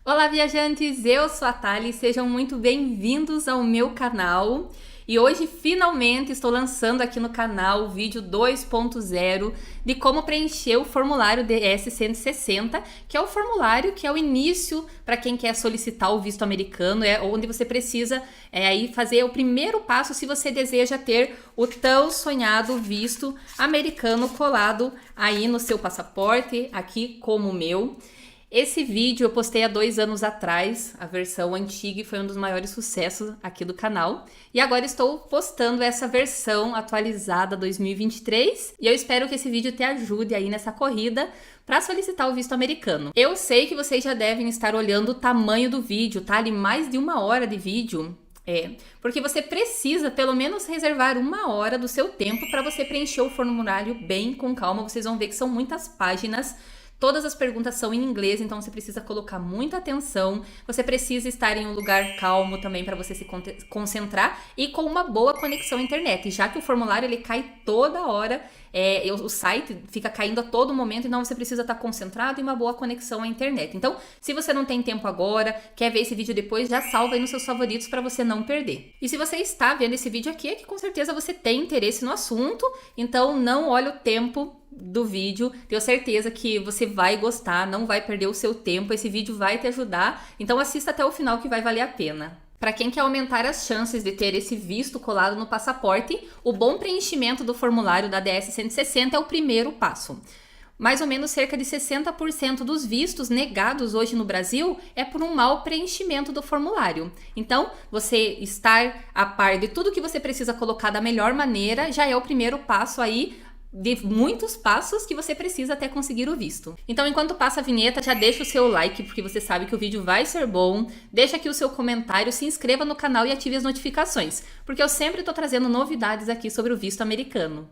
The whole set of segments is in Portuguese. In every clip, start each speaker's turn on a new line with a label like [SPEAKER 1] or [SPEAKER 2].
[SPEAKER 1] Olá, viajantes! Eu sou a Thali, sejam muito bem-vindos ao meu canal. E hoje, finalmente, estou lançando aqui no canal o vídeo 2.0 de como preencher o formulário DS-160, que é o formulário que é o início para quem quer solicitar o visto americano, é onde você precisa aí fazer o primeiro passo se você deseja ter o tão sonhado visto americano colado aí no seu passaporte, aqui como o meu. Esse vídeo eu postei há 2 anos atrás, a versão antiga, e foi um dos maiores sucessos aqui do canal. E agora estou postando essa versão atualizada 2023 e eu espero que esse vídeo te ajude aí nessa corrida para solicitar o visto americano. Eu sei que vocês já devem estar olhando o tamanho do vídeo, tá? Ali mais de 1 hora de vídeo. Porque você precisa pelo menos reservar 1 hora do seu tempo para você preencher o formulário bem com calma. Vocês vão ver que são muitas páginas. Todas as perguntas são em inglês, então você precisa colocar muita atenção. Você precisa estar em um lugar calmo também para você se concentrar e com uma boa conexão à internet, já que o formulário ele cai toda hora, o site fica caindo a todo momento, então você precisa estar concentrado e uma boa conexão à internet. Então, se você não tem tempo agora, quer ver esse vídeo depois, já salva aí nos seus favoritos para você não perder. E se você está vendo esse vídeo aqui, é que com certeza você tem interesse no assunto, então não olhe o tempo do vídeo, tenho certeza que você vai gostar, não vai perder o seu tempo, esse vídeo vai te ajudar, então assista até o final que vai valer a pena. Para quem quer aumentar as chances de ter esse visto colado no passaporte, o bom preenchimento do formulário da DS-160 é o primeiro passo. Mais ou menos cerca de 60% dos vistos negados hoje no Brasil é por um mau preenchimento do formulário. Então, você estar a par de tudo que você precisa colocar da melhor maneira já é o primeiro passo aí de muitos passos que você precisa até conseguir o visto. Então, enquanto passa a vinheta, já deixa o seu like, porque você sabe que o vídeo vai ser bom. Deixa aqui o seu comentário, se inscreva no canal e ative as notificações, porque eu sempre estou trazendo novidades aqui sobre o visto americano.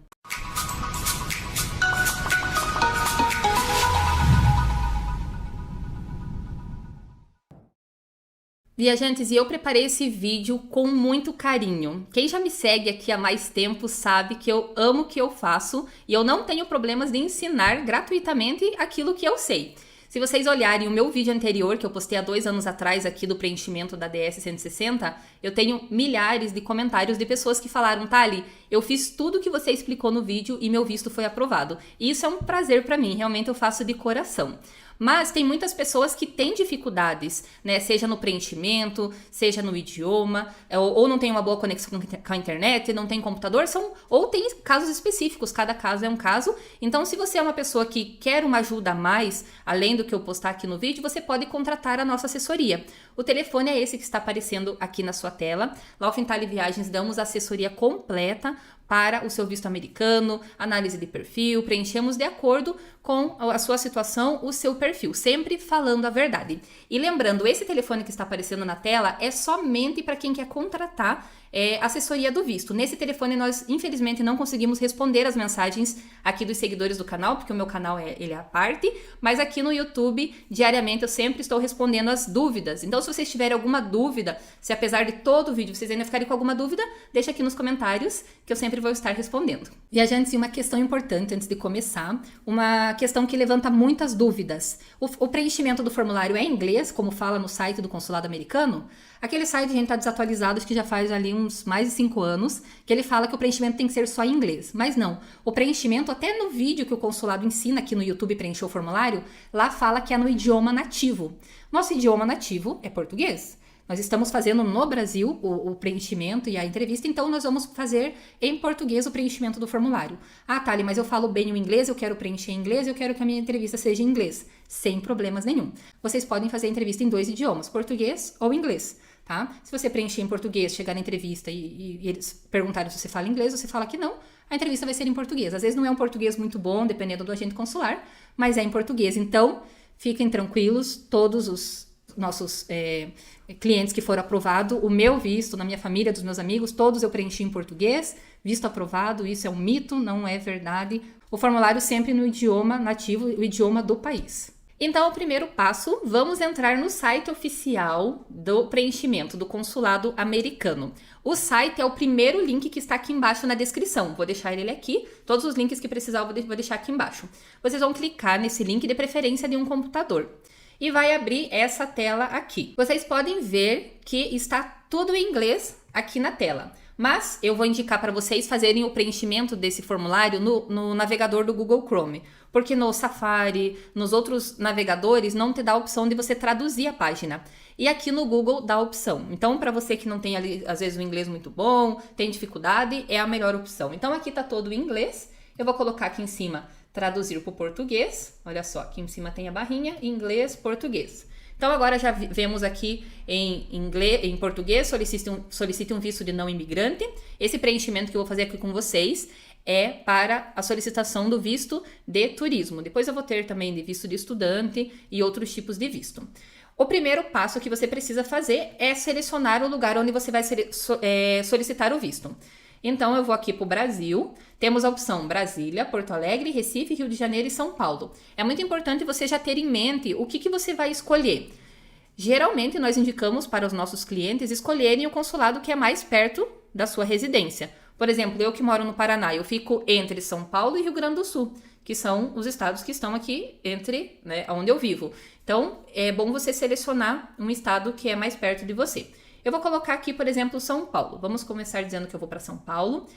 [SPEAKER 1] Viajantes, e eu preparei esse vídeo com muito carinho. Quem já me segue aqui há mais tempo sabe que eu amo o que eu faço e eu não tenho problemas de ensinar gratuitamente aquilo que eu sei. Se vocês olharem o meu vídeo anterior, que eu postei há 2 anos atrás aqui do preenchimento da DS-160, eu tenho milhares de comentários de pessoas que falaram: Thali, eu fiz tudo o que você explicou no vídeo e meu visto foi aprovado. E isso é um prazer para mim, realmente eu faço de coração. Mas tem muitas pessoas que têm dificuldades, né? Seja no preenchimento, seja no idioma, ou não tem uma boa conexão com a internet, não tem computador, ou tem casos específicos, cada caso é um caso. Então, se você é uma pessoa que quer uma ajuda a mais, além do que eu postar aqui no vídeo, você pode contratar a nossa assessoria. O telefone é esse que está aparecendo aqui na sua tela. Lá ao Thali Viagens damos assessoria completa para o seu visto americano, análise de perfil, preenchemos de acordo com a sua situação, o seu perfil, sempre falando a verdade. E lembrando, esse telefone que está aparecendo na tela é somente para quem quer contratar assessoria do visto. Nesse telefone nós, infelizmente, não conseguimos responder as mensagens aqui dos seguidores do canal, porque o meu canal ele é à parte, mas aqui no YouTube, diariamente, eu sempre estou respondendo as dúvidas. Então, se vocês tiverem alguma dúvida, se apesar de todo o vídeo vocês ainda ficarem com alguma dúvida, deixa aqui nos comentários, que eu sempre vou estar respondendo. Viajantes, e uma questão importante antes de começar, uma questão que levanta muitas dúvidas. O preenchimento do formulário é em inglês, como fala no site do consulado americano? Aquele site, a gente está desatualizado, acho que já faz ali uns mais de 5 anos, que ele fala que o preenchimento tem que ser só em inglês. Mas não, o preenchimento, até no vídeo que o consulado ensina aqui no YouTube preencher o formulário, lá fala que é no idioma nativo. Nosso idioma nativo é português. Nós estamos fazendo no Brasil o preenchimento e a entrevista, então nós vamos fazer em português o preenchimento do formulário. Ah, Thali, mas eu falo bem o inglês, eu quero preencher em inglês, eu quero que a minha entrevista seja em inglês. Sem problemas nenhum. Vocês podem fazer a entrevista em 2 idiomas, português ou inglês. Tá? Se você preencher em português, chegar na entrevista e eles perguntarem se você fala inglês, você fala que não, a entrevista vai ser em português. Às vezes não é um português muito bom, dependendo do agente consular, mas é em português. Então, fiquem tranquilos, todos os nossos clientes que foram aprovados, o meu visto, na minha família, dos meus amigos, todos eu preenchi em português, visto aprovado, isso é um mito, não é verdade. O formulário sempre no idioma nativo, o idioma do país. Então, o primeiro passo, vamos entrar no site oficial do preenchimento do consulado americano. O site é o primeiro link que está aqui embaixo na descrição. Vou deixar ele aqui, todos os links que precisar eu vou deixar aqui embaixo. Vocês vão clicar nesse link, de preferência de um computador. e vai abrir essa tela aqui. Vocês podem ver que está tudo em inglês aqui na tela. Mas eu vou indicar para vocês fazerem o preenchimento desse formulário no navegador do Google Chrome, porque no Safari, nos outros navegadores, não te dá a opção de você traduzir a página. E aqui no Google dá a opção. Então, para você que não tem ali, às vezes, o inglês muito bom, tem dificuldade, é a melhor opção. Então, aqui está todo em inglês. Eu vou colocar aqui em cima, traduzir para o português. Olha só, aqui em cima tem a barrinha, inglês, português. Então, agora já vemos aqui em português, solicite um visto de não imigrante. Esse preenchimento que eu vou fazer aqui com vocês é para a solicitação do visto de turismo. Depois eu vou ter também de visto de estudante e outros tipos de visto. O primeiro passo que você precisa fazer é selecionar o lugar onde você vai solicitar o visto. Então, eu vou aqui para o Brasil, temos a opção Brasília, Porto Alegre, Recife, Rio de Janeiro e São Paulo. É muito importante você já ter em mente o que você vai escolher. Geralmente, nós indicamos para os nossos clientes escolherem o consulado que é mais perto da sua residência. Por exemplo, eu que moro no Paraná, eu fico entre São Paulo e Rio Grande do Sul, que são os estados que estão aqui entre, onde eu vivo. Então, é bom você selecionar um estado que é mais perto de você. Eu vou colocar aqui, por exemplo, São Paulo. Vamos começar dizendo que eu vou para São Paulo.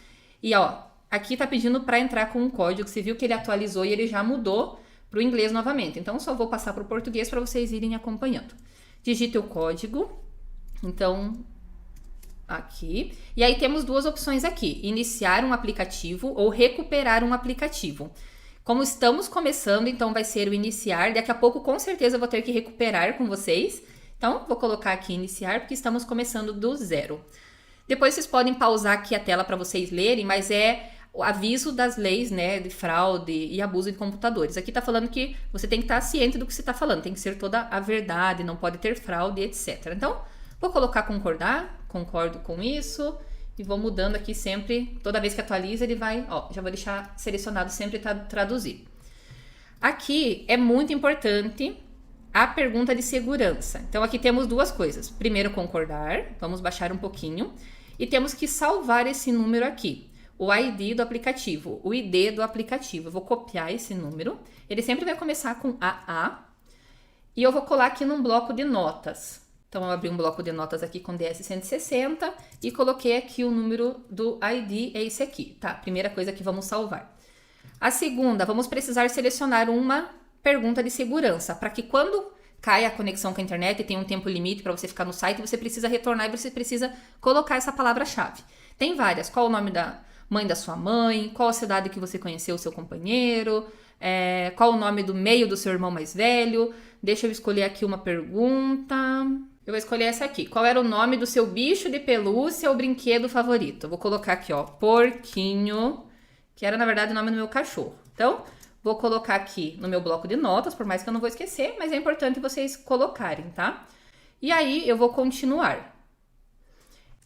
[SPEAKER 1] E ó, aqui tá pedindo para entrar com um código. Você viu que ele atualizou e ele já mudou para o inglês novamente. Então, só vou passar para o português para vocês irem acompanhando. Digite o código. Então, aqui. E aí temos duas opções aqui. Iniciar um aplicativo ou recuperar um aplicativo. Como estamos começando, então vai ser o iniciar. Daqui a pouco, com certeza, eu vou ter que recuperar com vocês. Então, vou colocar aqui iniciar, porque estamos começando do zero. Depois vocês podem pausar aqui a tela para vocês lerem, mas é o aviso das leis, de fraude e abuso de computadores. Aqui está falando que você tem que estar ciente do que você está falando, tem que ser toda a verdade, não pode ter fraude, etc. Então, vou colocar concordar, concordo com isso, e vou mudando aqui sempre, toda vez que atualiza ele vai, já vou deixar selecionado sempre traduzir. Aqui é muito importante a pergunta de segurança. Então, aqui temos duas coisas. Primeiro, concordar. Vamos baixar um pouquinho. E temos que salvar esse número aqui. O ID do aplicativo. O ID do aplicativo. Eu vou copiar esse número. Ele sempre vai começar com AA. E eu vou colar aqui num bloco de notas. Então, eu abri um bloco de notas aqui com DS160. E coloquei aqui o número do ID. É esse aqui, tá? Primeira coisa que vamos salvar. A segunda, vamos precisar selecionar uma pergunta de segurança, para que quando cai a conexão com a internet e tem um tempo limite para você ficar no site, você precisa retornar e você precisa colocar essa palavra-chave. Tem várias, qual o nome da mãe da sua mãe, qual a cidade que você conheceu o seu companheiro, qual o nome do meio do seu irmão mais velho. Deixa eu escolher aqui uma pergunta. Eu vou escolher essa aqui. Qual era o nome do seu bicho de pelúcia ou brinquedo favorito? Eu vou colocar aqui, porquinho, que era na verdade o nome do meu cachorro. Então, vou colocar aqui no meu bloco de notas, por mais que eu não vou esquecer, mas é importante vocês colocarem, tá? E aí, eu vou continuar.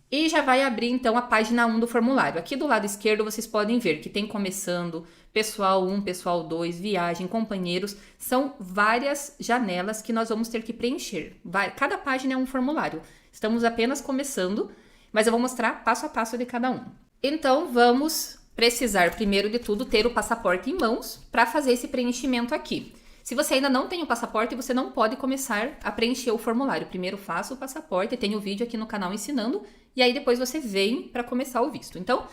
[SPEAKER 1] E já vai abrir, então, a página 1 do formulário. Aqui do lado esquerdo, vocês podem ver que tem começando, pessoal 1, pessoal 2, viagem, companheiros. São várias janelas que nós vamos ter que preencher. Cada página é um formulário. Estamos apenas começando, mas eu vou mostrar passo a passo de cada um. Então, vamos precisar, primeiro de tudo, ter o passaporte em mãos para fazer esse preenchimento aqui. Se você ainda não tem o passaporte, você não pode começar a preencher o formulário. Primeiro faça o passaporte, tem o vídeo aqui no canal ensinando, e aí depois você vem para começar o visto. Então,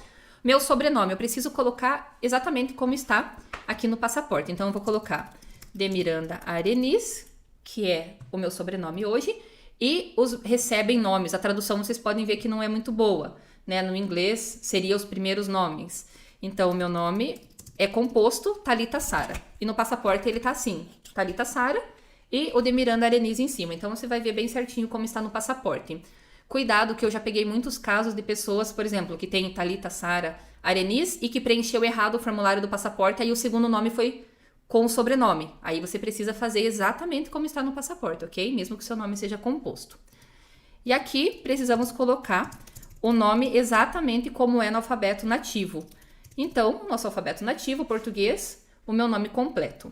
[SPEAKER 1] meu sobrenome, eu preciso colocar exatamente como está aqui no passaporte. Então, eu vou colocar de Miranda Areniz, que é o meu sobrenome hoje, e os recebem nomes. A tradução vocês podem ver que não é muito boa, No inglês, seria os primeiros nomes. Então, o meu nome é composto Thalita Sara. E no passaporte ele tá assim, Thalita Sara e o de Miranda Areniz em cima. Então, você vai ver bem certinho como está no passaporte. Cuidado que eu já peguei muitos casos de pessoas, por exemplo, que tem Thalita Sara Areniz e que preencheu errado o formulário do passaporte, aí o segundo nome foi com o sobrenome. Aí você precisa fazer exatamente como está no passaporte, ok? Mesmo que o seu nome seja composto. E aqui precisamos colocar o nome exatamente como é no alfabeto nativo. Então, o nosso alfabeto nativo, português, o meu nome completo.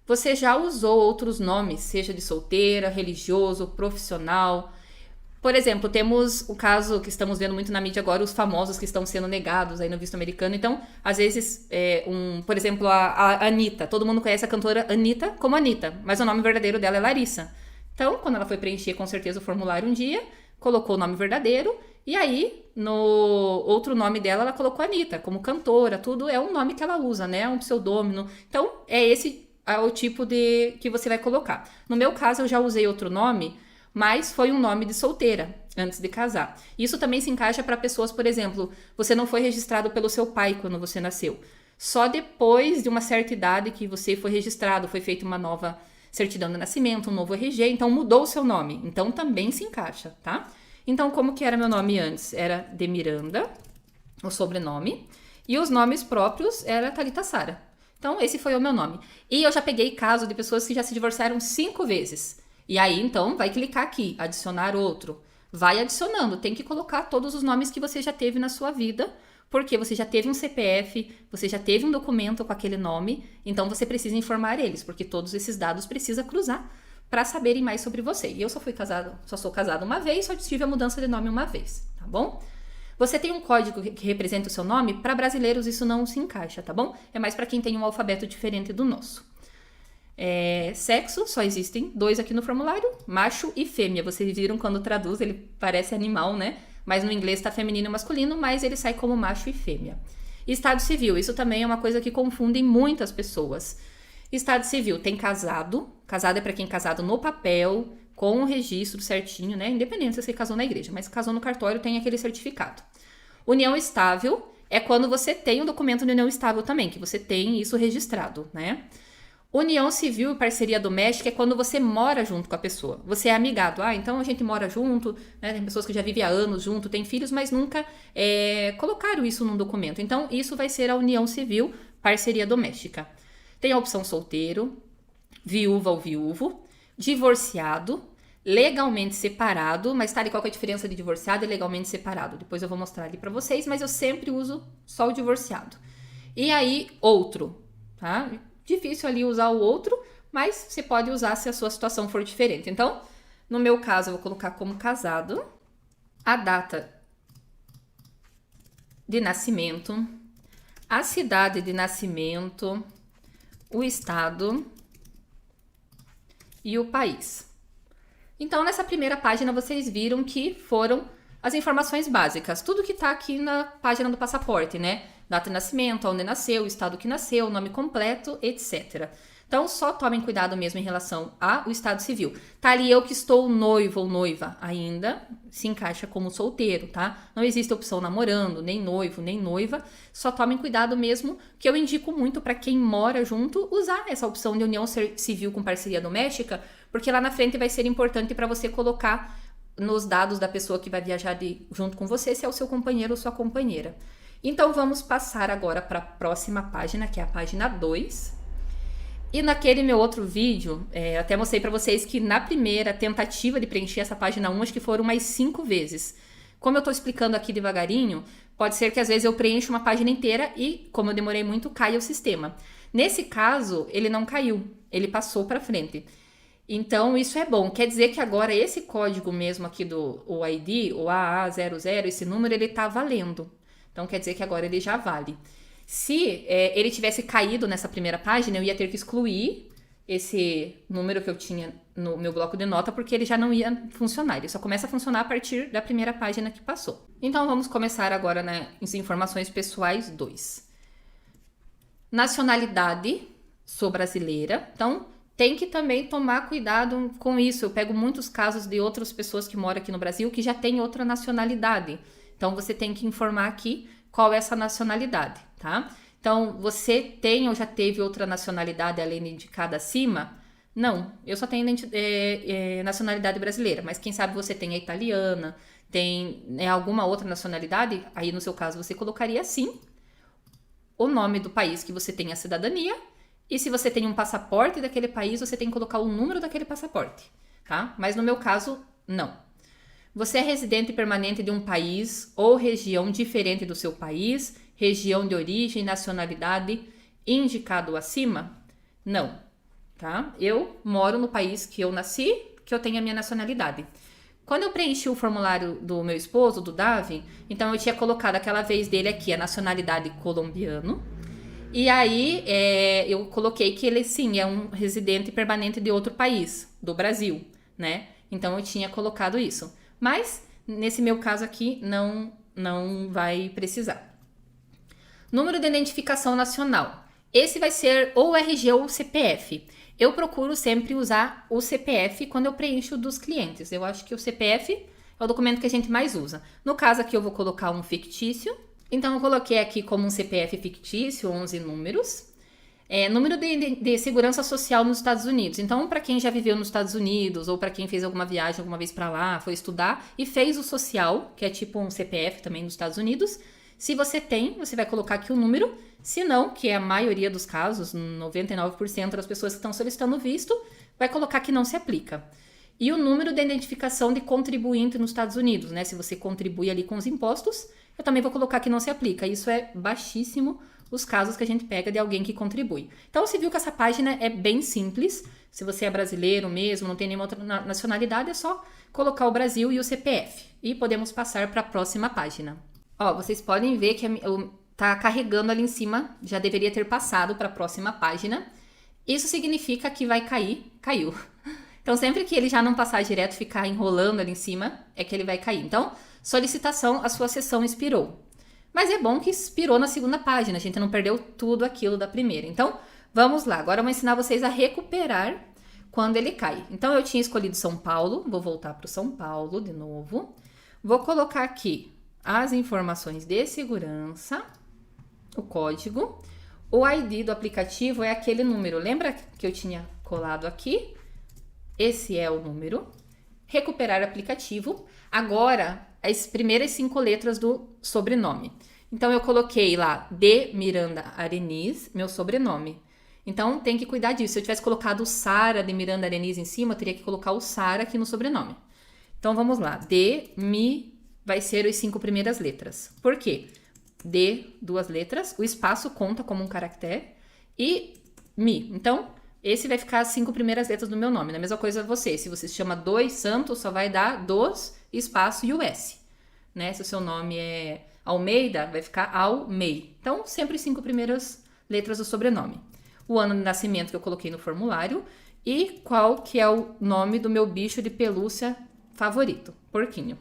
[SPEAKER 1] Você já usou outros nomes, seja de solteira, religioso, profissional? Por exemplo, temos o caso que estamos vendo muito na mídia agora, os famosos que estão sendo negados aí no visto americano. Então, às vezes, por exemplo, a Anitta. Todo mundo conhece a cantora Anitta como Anitta, mas o nome verdadeiro dela é Larissa. Então, quando ela foi preencher com certeza o formulário um dia, colocou o nome verdadeiro e aí, no outro nome dela, ela colocou Anitta, como cantora, tudo é um nome que ela usa, né? É um pseudônimo. Então, esse é o tipo de que você vai colocar. No meu caso, eu já usei outro nome, mas foi um nome de solteira, antes de casar. Isso também se encaixa para pessoas, por exemplo, você não foi registrado pelo seu pai quando você nasceu. Só depois de uma certa idade que você foi registrado, foi feita uma nova certidão de nascimento, um novo RG, então mudou o seu nome. Então também se encaixa, tá? Então, como que era meu nome antes? Era de Miranda, o sobrenome, e os nomes próprios era Thalita Sara. Então, esse foi o meu nome. E eu já peguei caso de pessoas que já se divorciaram 5 vezes. E aí, então, vai clicar aqui, adicionar outro. Vai adicionando, tem que colocar todos os nomes que você já teve na sua vida, porque você já teve um CPF, você já teve um documento com aquele nome, então você precisa informar eles, porque todos esses dados precisa cruzar para saberem mais sobre você. E eu só sou casada uma vez, só tive a mudança de nome uma vez, tá bom? Você tem um código que representa o seu nome? Para brasileiros isso não se encaixa, tá bom? É mais para quem tem um alfabeto diferente do nosso. Sexo, só existem 2 aqui no formulário, macho e fêmea. Vocês viram quando traduz, ele parece animal, né? Mas no inglês tá feminino e masculino, mas ele sai como macho e fêmea. Estado civil, isso também é uma coisa que confunde muitas pessoas. Estado civil, tem casado. Casado é para quem é casado no papel, com o registro certinho, né? Independente se você casou na igreja, mas casou no cartório, tem aquele certificado. União estável é quando você tem um documento de união estável também, que você tem isso registrado, né? União civil e parceria doméstica é quando você mora junto com a pessoa. Você é amigado. Então a gente mora junto, né? Tem pessoas que já vivem há anos junto, têm filhos, mas nunca colocaram isso num documento. Então isso vai ser a união civil, parceria doméstica. Tem a opção solteiro, viúva ou viúvo, divorciado, legalmente separado, mas tá ali qual que é a diferença de divorciado e legalmente separado. Depois eu vou mostrar ali pra vocês, mas eu sempre uso só o divorciado. E aí, outro, tá? Difícil ali usar o outro, mas você pode usar se a sua situação for diferente. Então, no meu caso, eu vou colocar como casado, a data de nascimento, a cidade de nascimento, o estado e o país. Então, nessa primeira página, vocês viram que foram as informações básicas. Tudo que tá aqui na página do passaporte, né? Data de nascimento, onde nasceu, o estado que nasceu, nome completo, etc. Então, só tomem cuidado mesmo em relação ao estado civil. Tá ali eu que estou noivo ou noiva ainda, se encaixa como solteiro, tá? Não existe opção namorando, nem noivo, nem noiva. Só tomem cuidado mesmo, que eu indico muito para quem mora junto usar essa opção de união civil com parceria doméstica, porque lá na frente vai ser importante para você colocar nos dados da pessoa que vai viajar junto com você, se é o seu companheiro ou sua companheira. Então, vamos passar agora para a próxima página, que é a página 2. E naquele meu outro vídeo, até mostrei para vocês que na primeira tentativa de preencher essa página 1, acho que foram mais 5 vezes. Como eu estou explicando aqui devagarinho, pode ser que às vezes eu preencha uma página inteira e, como eu demorei muito, caia o sistema. Nesse caso, ele não caiu, ele passou para frente. Então, isso é bom. Quer dizer que agora esse código mesmo aqui do ID, o AA00, esse número, ele tá valendo. Então, quer dizer que agora ele já vale. Se ele tivesse caído nessa primeira página, eu ia ter que excluir esse número que eu tinha no meu bloco de nota, porque ele já não ia funcionar. Ele só começa a funcionar a partir da primeira página que passou. Então, vamos começar agora nas informações pessoais 2. Nacionalidade, sou brasileira. Então, tem que também tomar cuidado com isso. Eu pego muitos casos de outras pessoas que moram aqui no Brasil que já têm outra nacionalidade. Então, você tem que informar aqui qual é essa nacionalidade, tá? Então, você tem ou já teve outra nacionalidade além de indicada acima? Não, eu só tenho nacionalidade brasileira, mas quem sabe você tem a italiana, tem alguma outra nacionalidade, aí no seu caso você colocaria sim o nome do país que você tem a cidadania, e se você tem um passaporte daquele país, você tem que colocar o número daquele passaporte, tá? Mas no meu caso, não. Você é residente permanente de um país ou região diferente do seu país, região de origem, nacionalidade indicado acima? Não, tá? Eu moro no país que eu nasci, que eu tenho a minha nacionalidade. Quando eu preenchi o formulário do meu esposo, do Davi, então eu tinha colocado aquela vez dele aqui a nacionalidade colombiano. E aí eu coloquei que ele sim é um residente permanente de outro país, do Brasil, né? Então eu tinha colocado isso. Mas nesse meu caso aqui não vai precisar. Número de identificação nacional. Esse vai ser ou RG ou CPF. Eu procuro sempre usar o CPF quando eu preencho dos clientes. Eu acho que o CPF é o documento que a gente mais usa. No caso aqui eu vou colocar um fictício. Então eu coloquei aqui como um CPF fictício, 11 números. Número de segurança social nos Estados Unidos. Então, para quem já viveu nos Estados Unidos ou para quem fez alguma viagem alguma vez para lá, foi estudar e fez o social, que é tipo um CPF também nos Estados Unidos. Se você tem, você vai colocar aqui o número. Se não, que é a maioria dos casos, 99% das pessoas que estão solicitando visto, vai colocar que não se aplica. E o número de identificação de contribuinte nos Estados Unidos, né? Se você contribui ali com os impostos, eu também vou colocar que não se aplica. Isso é baixíssimo os casos que a gente pega de alguém que contribui. Então, você viu que essa página é bem simples. Se você é brasileiro mesmo, não tem nenhuma outra nacionalidade, é só colocar o Brasil e o CPF. E podemos passar para a próxima página. Ó, vocês podem ver que tá carregando ali em cima, já deveria ter passado para a próxima página. Isso significa que vai cair, caiu. Então, sempre que ele já não passar direto, ficar enrolando ali em cima, é que ele vai cair. Então, solicitação, a sua sessão expirou. Mas é bom que expirou na segunda página, a gente não perdeu tudo aquilo da primeira. Então, vamos lá. Agora eu vou ensinar vocês a recuperar quando ele cai. Então, eu tinha escolhido São Paulo, vou voltar para o São Paulo de novo. Vou colocar aqui as informações de segurança, o código. O ID do aplicativo é aquele número. Lembra que eu tinha colado aqui? Esse é o número. Recuperar aplicativo. Agora, as primeiras 5 letras do sobrenome. Então, eu coloquei lá de Miranda Areniz, meu sobrenome. Então, tem que cuidar disso. Se eu tivesse colocado o Sara de Miranda Areniz em cima, eu teria que colocar o Sara aqui no sobrenome. Então, vamos lá. Vai ser as 5 primeiras letras. Por quê? D, 2 letras. O espaço conta como um caractere. E Mi. Então, esse vai ficar as 5 primeiras letras do meu nome. Na mesma coisa você. Se você se chama Dos Santos, só vai dar Dos, espaço e o S. Né? Se o seu nome é Almeida, vai ficar Almei. Então, sempre 5 primeiras letras do sobrenome. O ano de nascimento que eu coloquei no formulário. E qual que é o nome do meu bicho de pelúcia favorito. Porquinho.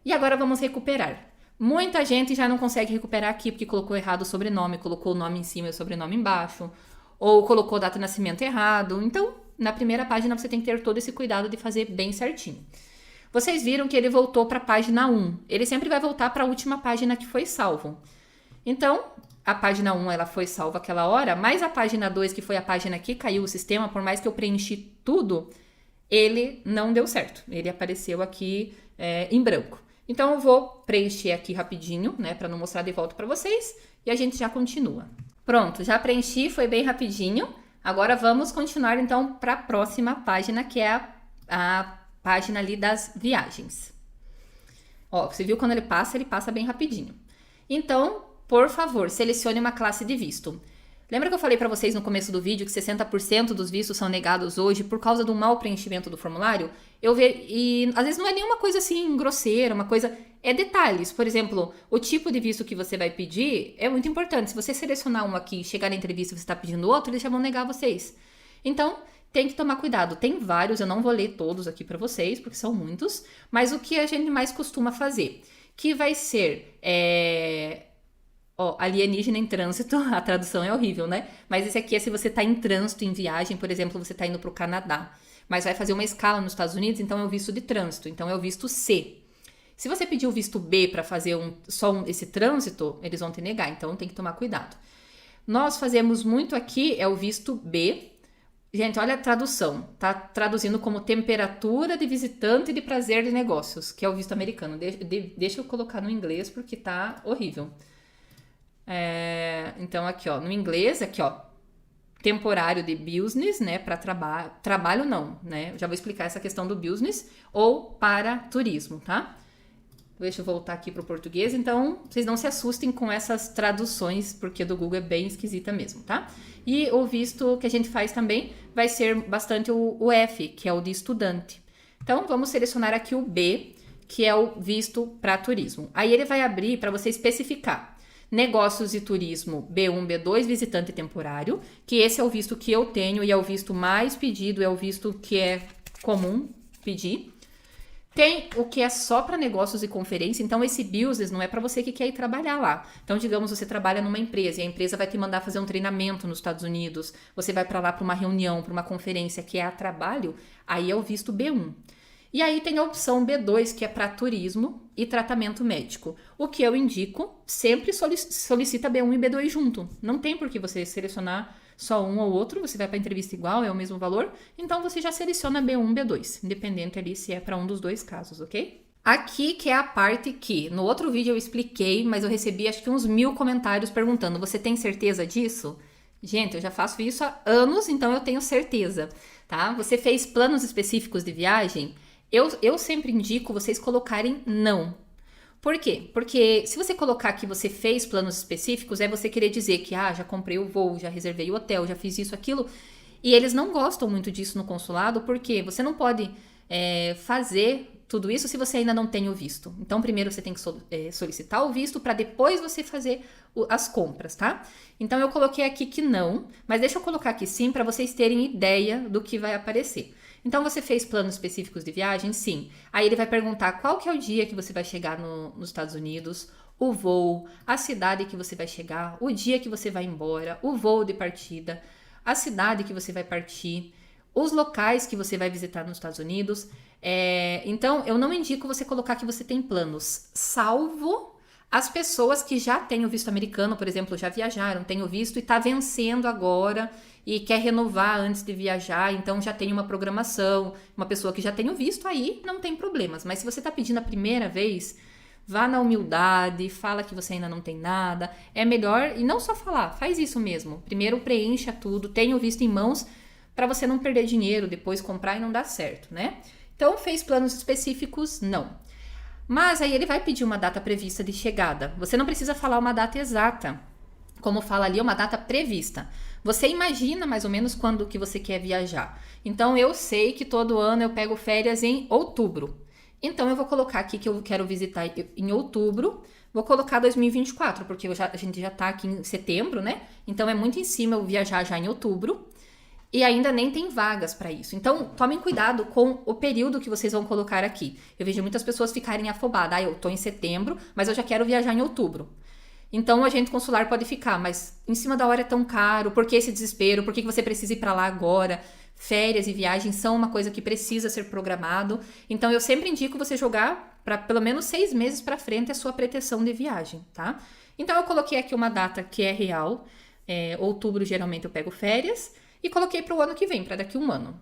[SPEAKER 1] E agora vamos recuperar. Muita gente já não consegue recuperar aqui porque colocou errado o sobrenome, colocou o nome em cima e o sobrenome embaixo, ou colocou data de nascimento errado. Então, na primeira página você tem que ter todo esse cuidado de fazer bem certinho. Vocês viram que ele voltou para a página 1. Ele sempre vai voltar para a última página que foi salvo. Então, a página 1 ela foi salva aquela hora, mas a página 2, que foi a página que caiu o sistema, por mais que eu preenchi tudo, ele não deu certo. Ele apareceu aqui em branco. Então, eu vou preencher aqui rapidinho, né, para não mostrar de volta para vocês, e a gente já continua. Pronto, já preenchi, foi bem rapidinho. Agora, vamos continuar, então, para a próxima página, que é a página ali das viagens. Ó, você viu quando ele passa bem rapidinho. Então, por favor, selecione uma classe de visto. Lembra que eu falei para vocês no começo do vídeo que 60% dos vistos são negados hoje por causa do mau preenchimento do formulário? E às vezes não é nenhuma coisa assim grosseira, uma coisa... É detalhes. Por exemplo, o tipo de visto que você vai pedir é muito importante. Se você selecionar um aqui e chegar na entrevista e você está pedindo outro, eles já vão negar vocês. Então, tem que tomar cuidado. Tem vários, eu não vou ler todos aqui para vocês, porque são muitos. Mas o que a gente mais costuma fazer? Que vai ser... alienígena em trânsito, a tradução é horrível, né? Mas esse aqui é se você tá em trânsito, em viagem, por exemplo, você tá indo pro Canadá, mas vai fazer uma escala nos Estados Unidos, então é o visto de trânsito, então é o visto C. Se você pedir o visto B para fazer esse trânsito, eles vão te negar, então tem que tomar cuidado. Nós fazemos muito aqui, é o visto B. Gente, olha a tradução, tá traduzindo como temperatura de visitante de prazer de negócios, que é o visto americano. Deixa eu colocar no inglês porque tá horrível. Então, aqui, ó, no inglês, aqui, ó, temporário de business, né, para trabalho não, né, já vou explicar essa questão do business, ou para turismo, tá? Deixa eu voltar aqui pro português, então, vocês não se assustem com essas traduções, porque do Google é bem esquisita mesmo, tá? E o visto que a gente faz também vai ser bastante o F, que é o de estudante. Então, vamos selecionar aqui o B, que é o visto para turismo. Aí ele vai abrir para você especificar negócios e turismo B1, B2, visitante temporário, que esse é o visto que eu tenho e é o visto mais pedido, é o visto que é comum pedir. Tem o que é só para negócios e conferência, então esse business não é para você que quer ir trabalhar lá. Então, digamos, você trabalha numa empresa e a empresa vai te mandar fazer um treinamento nos Estados Unidos, você vai para lá para uma reunião, para uma conferência que é a trabalho, aí é o visto B1. E aí tem a opção B2, que é para turismo e tratamento médico. O que eu indico, sempre solicita B1 e B2 junto. Não tem por que você selecionar só um ou outro, você vai para a entrevista igual, é o mesmo valor, então você já seleciona B1, B2, independente ali se é para um dos dois casos, ok? Aqui que é a parte que, no outro vídeo eu expliquei, mas eu recebi acho que uns 1000 comentários perguntando, você tem certeza disso? Gente, eu já faço isso há anos, então eu tenho certeza, tá? Você fez planos específicos de viagem? Eu sempre indico vocês colocarem não. Por quê? Porque se você colocar que você fez planos específicos, é você querer dizer que já comprei o voo, já reservei o hotel, já fiz isso, aquilo. E eles não gostam muito disso no consulado, porque você não pode fazer tudo isso se você ainda não tem o visto. Então, primeiro você tem que solicitar o visto para depois você fazer as compras, tá? Então, eu coloquei aqui que não, mas deixa eu colocar aqui sim para vocês terem ideia do que vai aparecer. Então, você fez planos específicos de viagem? Sim. Aí ele vai perguntar qual que é o dia que você vai chegar nos Estados Unidos, o voo, a cidade que você vai chegar, o dia que você vai embora, o voo de partida, a cidade que você vai partir, os locais que você vai visitar nos Estados Unidos. Então, eu não indico você colocar que você tem planos, salvo as pessoas que já têm o visto americano, por exemplo, já viajaram, têm o visto e está vencendo agora e quer renovar antes de viajar, então já tem uma programação, uma pessoa que já tem o visto, aí não tem problemas. Mas se você está pedindo a primeira vez, vá na humildade, fala que você ainda não tem nada, é melhor, e não só falar, faz isso mesmo. Primeiro preencha tudo, tenha o visto em mãos, para você não perder dinheiro, depois comprar e não dar certo, né? Então, fez planos específicos? Não. Mas aí ele vai pedir uma data prevista de chegada. Você não precisa falar uma data exata. Como fala ali, uma data prevista. Você imagina mais ou menos quando que você quer viajar. Então, eu sei que todo ano eu pego férias em outubro. Então, eu vou colocar aqui que eu quero visitar em outubro. Vou colocar 2024, porque a gente já tá aqui em setembro, né? Então, é muito em cima eu viajar já em outubro. E ainda nem tem vagas para isso. Então, tomem cuidado com o período que vocês vão colocar aqui. Eu vejo muitas pessoas ficarem afobadas. Eu tô em setembro, mas eu já quero viajar em outubro. Então, o agente consular pode ficar, mas em cima da hora é tão caro. Por que esse desespero? Por que você precisa ir para lá agora? Férias e viagens são uma coisa que precisa ser programado. Então, eu sempre indico você jogar para pelo menos 6 meses para frente a sua pretensão de viagem, tá? Então, eu coloquei aqui uma data que é real. Outubro, geralmente, eu pego férias. E coloquei para o ano que vem, para daqui a um ano.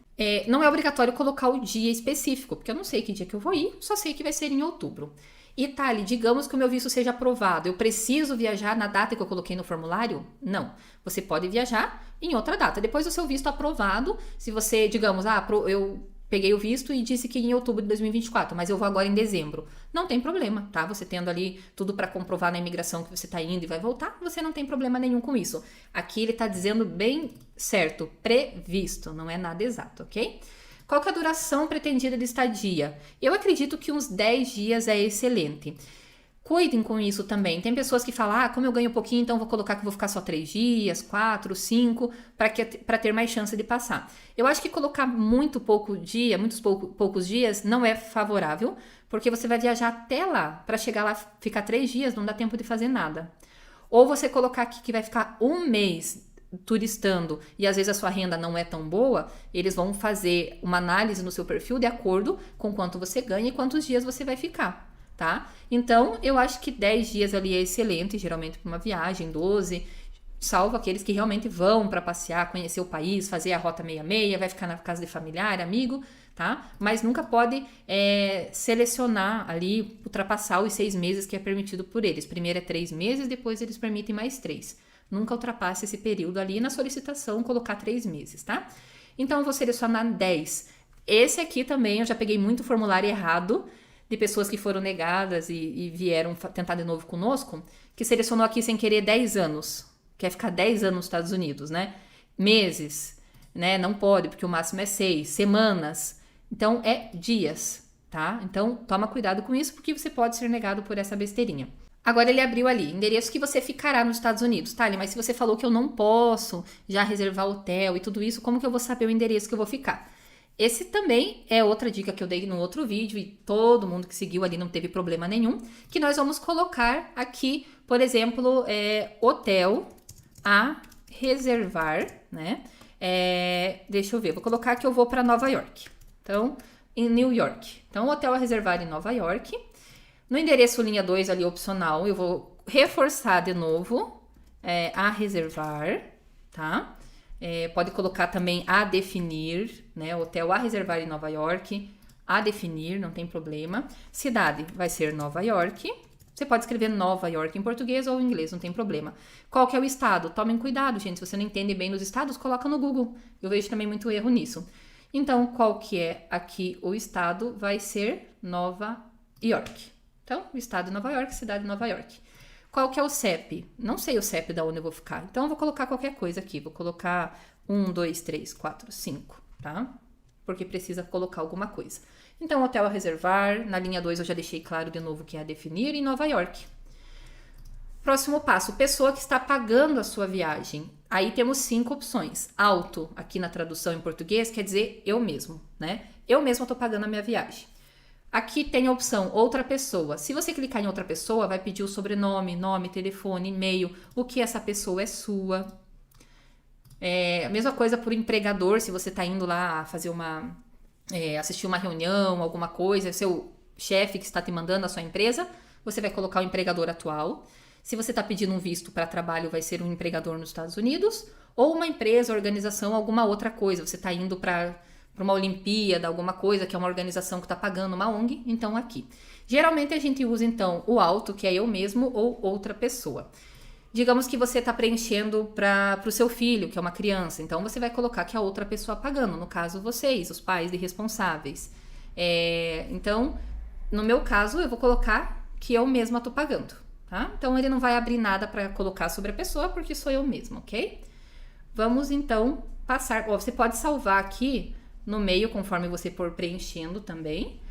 [SPEAKER 1] Não é obrigatório colocar o dia específico, porque eu não sei que dia que eu vou ir, só sei que vai ser em outubro. E Thali, digamos que o meu visto seja aprovado, eu preciso viajar na data que eu coloquei no formulário? Não. Você pode viajar em outra data. Depois do seu visto aprovado, se você, digamos, eu peguei o visto e disse que em outubro de 2024, mas eu vou agora em dezembro. Não tem problema, tá? Você tendo ali tudo para comprovar na imigração que você tá indo e vai voltar, você não tem problema nenhum com isso. Aqui ele tá dizendo bem certo, previsto, não é nada exato, ok? Qual que é a duração pretendida de estadia? Eu acredito que uns 10 dias é excelente. Cuidem com isso também. Tem pessoas que falam, como eu ganho pouquinho, então vou colocar que vou ficar só 3 dias, 4, 5, para ter mais chance de passar. Eu acho que colocar muito pouco dia, poucos dias, não é favorável, porque você vai viajar até lá. Para chegar lá, ficar 3 dias, não dá tempo de fazer nada. Ou você colocar aqui que vai ficar 1 mês turistando e às vezes a sua renda não é tão boa, eles vão fazer uma análise no seu perfil de acordo com quanto você ganha e quantos dias você vai ficar. Tá? Então, eu acho que 10 dias ali é excelente, geralmente para uma viagem, 12, salvo aqueles que realmente vão para passear, conhecer o país, fazer a rota 66, vai ficar na casa de familiar, amigo, tá? Mas nunca pode selecionar ali, ultrapassar os 6 meses que é permitido por eles. Primeiro é 3 meses, depois eles permitem mais 3. Nunca ultrapasse esse período ali na solicitação, colocar 3 meses, tá? Então, eu vou selecionar 10. Esse aqui também, eu já peguei muito formulário errado, de pessoas que foram negadas e vieram tentar de novo conosco, que selecionou aqui sem querer 10 anos. Quer ficar 10 anos nos Estados Unidos, né? Meses, né? Não pode, porque o máximo é 6. Semanas. Então, é dias, tá? Então, toma cuidado com isso, porque você pode ser negado por essa besteirinha. Agora ele abriu ali, endereço que você ficará nos Estados Unidos. Tá, mas se você falou que eu não posso já reservar hotel e tudo isso, como que eu vou saber o endereço que eu vou ficar? Esse também é outra dica que eu dei no outro vídeo e todo mundo que seguiu ali não teve problema nenhum, que nós vamos colocar aqui, por exemplo, hotel a reservar, né? Deixa eu ver, vou colocar que eu vou para Nova York. Então, em New York. Então, hotel a reservar em Nova York. No endereço linha 2 ali opcional, eu vou reforçar de novo a reservar, tá? Pode colocar também a definir, né? Hotel a reservar em Nova York, a definir, não tem problema. Cidade vai ser Nova York. Você pode escrever Nova York em português ou em inglês, não tem problema. Qual que é o estado? Tomem cuidado, gente. Se você não entende bem nos estados, coloca no Google. Eu vejo também muito erro nisso. Então, qual que é aqui o estado? Vai ser Nova York. Então, o estado de Nova York, cidade de Nova York. Qual que é o CEP? Não sei o CEP da onde eu vou ficar. Então, eu vou colocar qualquer coisa aqui. Vou colocar 1, 2, 3, 4, 5, tá? Porque precisa colocar alguma coisa. Então, hotel a reservar. Na linha 2 eu já deixei claro de novo que é a definir em Nova York. Próximo passo, pessoa que está pagando a sua viagem. Aí temos 5 opções. Auto, aqui na tradução em português, quer dizer eu mesmo, né? Eu mesmo estou pagando a minha viagem. Aqui tem a opção outra pessoa. Se você clicar em outra pessoa, vai pedir o sobrenome, nome, telefone, e-mail, o que essa pessoa é sua. A mesma coisa por empregador, se você está indo lá fazer assistir uma reunião, alguma coisa, seu chefe que está te mandando a sua empresa, você vai colocar o empregador atual. Se você está pedindo um visto para trabalho, vai ser um empregador nos Estados Unidos, ou uma empresa, organização, alguma outra coisa. Você está indo para uma Olimpíada, alguma coisa, que é uma organização que está pagando, uma ONG, então aqui. Geralmente a gente usa então o auto, que é eu mesmo, ou outra pessoa. Digamos que você está preenchendo para o seu filho, que é uma criança, então você vai colocar que a outra pessoa pagando, no caso vocês, os pais e responsáveis. Então, no meu caso, eu vou colocar que eu mesma estou pagando, tá? Então ele não vai abrir nada para colocar sobre a pessoa, porque sou eu mesma, ok? Vamos então passar, você pode salvar aqui no meio, conforme você for preenchendo também.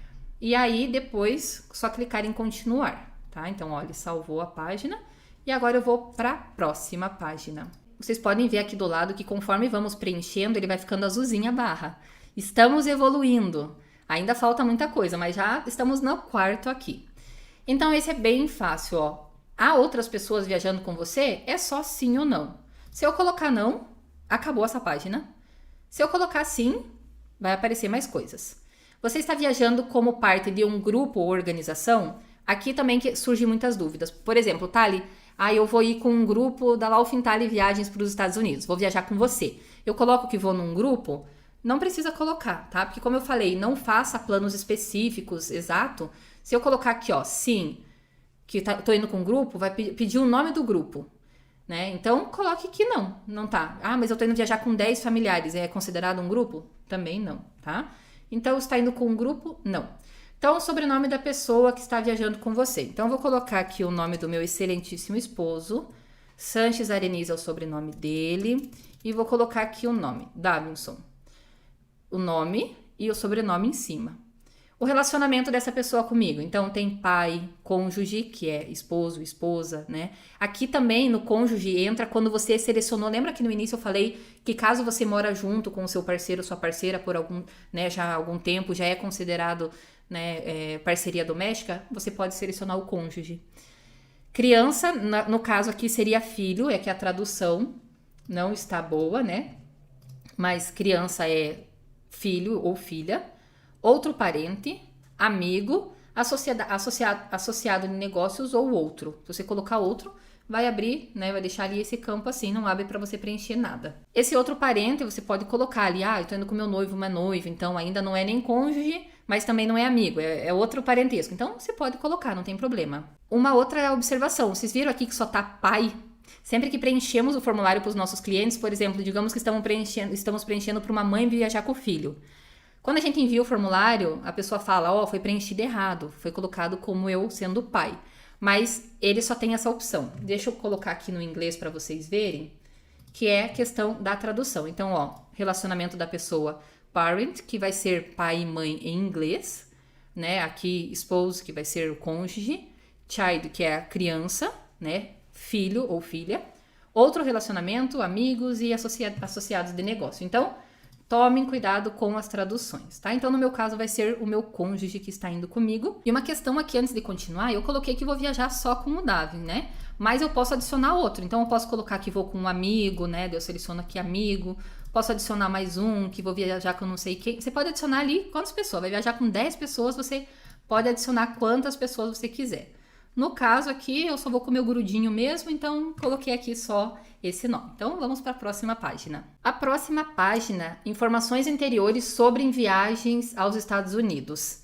[SPEAKER 1] E aí, depois, só clicar em continuar, tá? Então, olha, salvou a página. E agora eu vou para a próxima página. Vocês podem ver aqui do lado que conforme vamos preenchendo, ele vai ficando azulzinha a barra. Estamos evoluindo. Ainda falta muita coisa, mas já estamos no quarto aqui. Então, esse é bem fácil, ó. Há outras pessoas viajando com você? É só sim ou não. Se eu colocar não, acabou essa página. Se eu colocar sim, vai aparecer mais coisas. Você está viajando como parte de um grupo ou organização? Aqui também surgem muitas dúvidas. Por exemplo, Thali, eu vou ir com um grupo da Laufenthaler Viagens para os Estados Unidos. Vou viajar com você. Eu coloco que vou num grupo? Não precisa colocar, tá? Porque como eu falei, não faça planos específicos, exato. Se eu colocar aqui, ó, sim, que tô indo com um grupo, vai pedir o nome do grupo, né? Então, coloque que não tá. Mas eu tô indo viajar com 10 familiares, é considerado um grupo? Também não, tá? Então, está indo com um grupo? Não. Então, o sobrenome da pessoa que está viajando com você. Então, eu vou colocar aqui o nome do meu excelentíssimo esposo. Sanches Arenise é o sobrenome dele. E vou colocar aqui o nome, Davidson. O nome e o sobrenome em cima. O relacionamento dessa pessoa comigo. Então, tem pai, cônjuge, que é esposo, esposa, né? Aqui também, no cônjuge, entra quando você selecionou. Lembra que no início eu falei que caso você mora junto com o seu parceiro, sua parceira, por já há algum tempo, já é considerado, né, parceria doméstica, você pode selecionar o cônjuge. Criança, no caso aqui seria filho, é que a tradução não está boa, né? Mas criança é filho ou filha. Outro parente, amigo, associado de negócios ou outro. Se você colocar outro, vai abrir, né? Vai deixar ali esse campo assim, não abre para você preencher nada. Esse outro parente, você pode colocar ali, eu tô indo com meu noivo, uma noiva, então ainda não é nem cônjuge, mas também não é amigo, é outro parentesco. Então você pode colocar, não tem problema. Uma outra observação, vocês viram aqui que só tá pai? Sempre que preenchemos o formulário para os nossos clientes, por exemplo, digamos que estamos preenchendo para uma mãe viajar com o filho. Quando a gente envia o formulário, a pessoa fala, foi preenchido errado, foi colocado como eu sendo pai. Mas ele só tem essa opção. Deixa eu colocar aqui no inglês para vocês verem, que é a questão da tradução. Então, relacionamento da pessoa parent, que vai ser pai e mãe em inglês, né? Aqui, spouse, que vai ser o cônjuge. Child, que é a criança, né? Filho ou filha. Outro relacionamento, amigos e associados de negócio. Então, tomem cuidado com as traduções, tá? Então, no meu caso, vai ser o meu cônjuge que está indo comigo. E uma questão aqui, antes de continuar, eu coloquei que vou viajar só com o Davi, né? Mas eu posso adicionar outro. Então, eu posso colocar que vou com um amigo, né? Eu seleciono aqui amigo. Posso adicionar mais um, que vou viajar com não sei quem. Você pode adicionar ali quantas pessoas. Vai viajar com 10 pessoas, você pode adicionar quantas pessoas você quiser. No caso aqui, eu só vou com o meu grudinho mesmo, então coloquei aqui só esse nome. Então, vamos para a próxima página. A próxima página, informações anteriores sobre viagens aos Estados Unidos.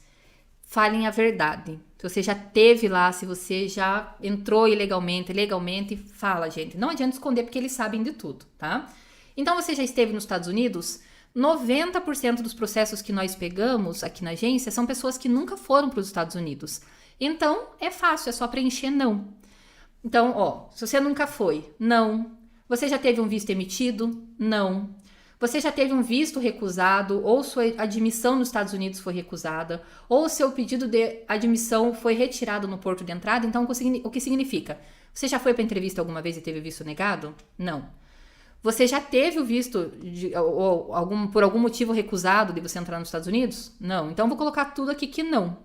[SPEAKER 1] Falem a verdade. Se você já teve lá, se você já entrou legalmente, fala, gente. Não adianta esconder, porque eles sabem de tudo, tá? Então, você já esteve nos Estados Unidos? 90% dos processos que nós pegamos aqui na agência são pessoas que nunca foram para os Estados Unidos. Então, é fácil, é só preencher não. Então, ó, se você nunca foi, não. Você já teve um visto emitido? Não. Você já teve um visto recusado, ou sua admissão nos Estados Unidos foi recusada, ou seu pedido de admissão foi retirado no porto de entrada? Então, o que significa? Você já foi para entrevista alguma vez e teve visto negado? Não. Você já teve o visto por algum motivo recusado de você entrar nos Estados Unidos? Não. Então, vou colocar tudo aqui que não.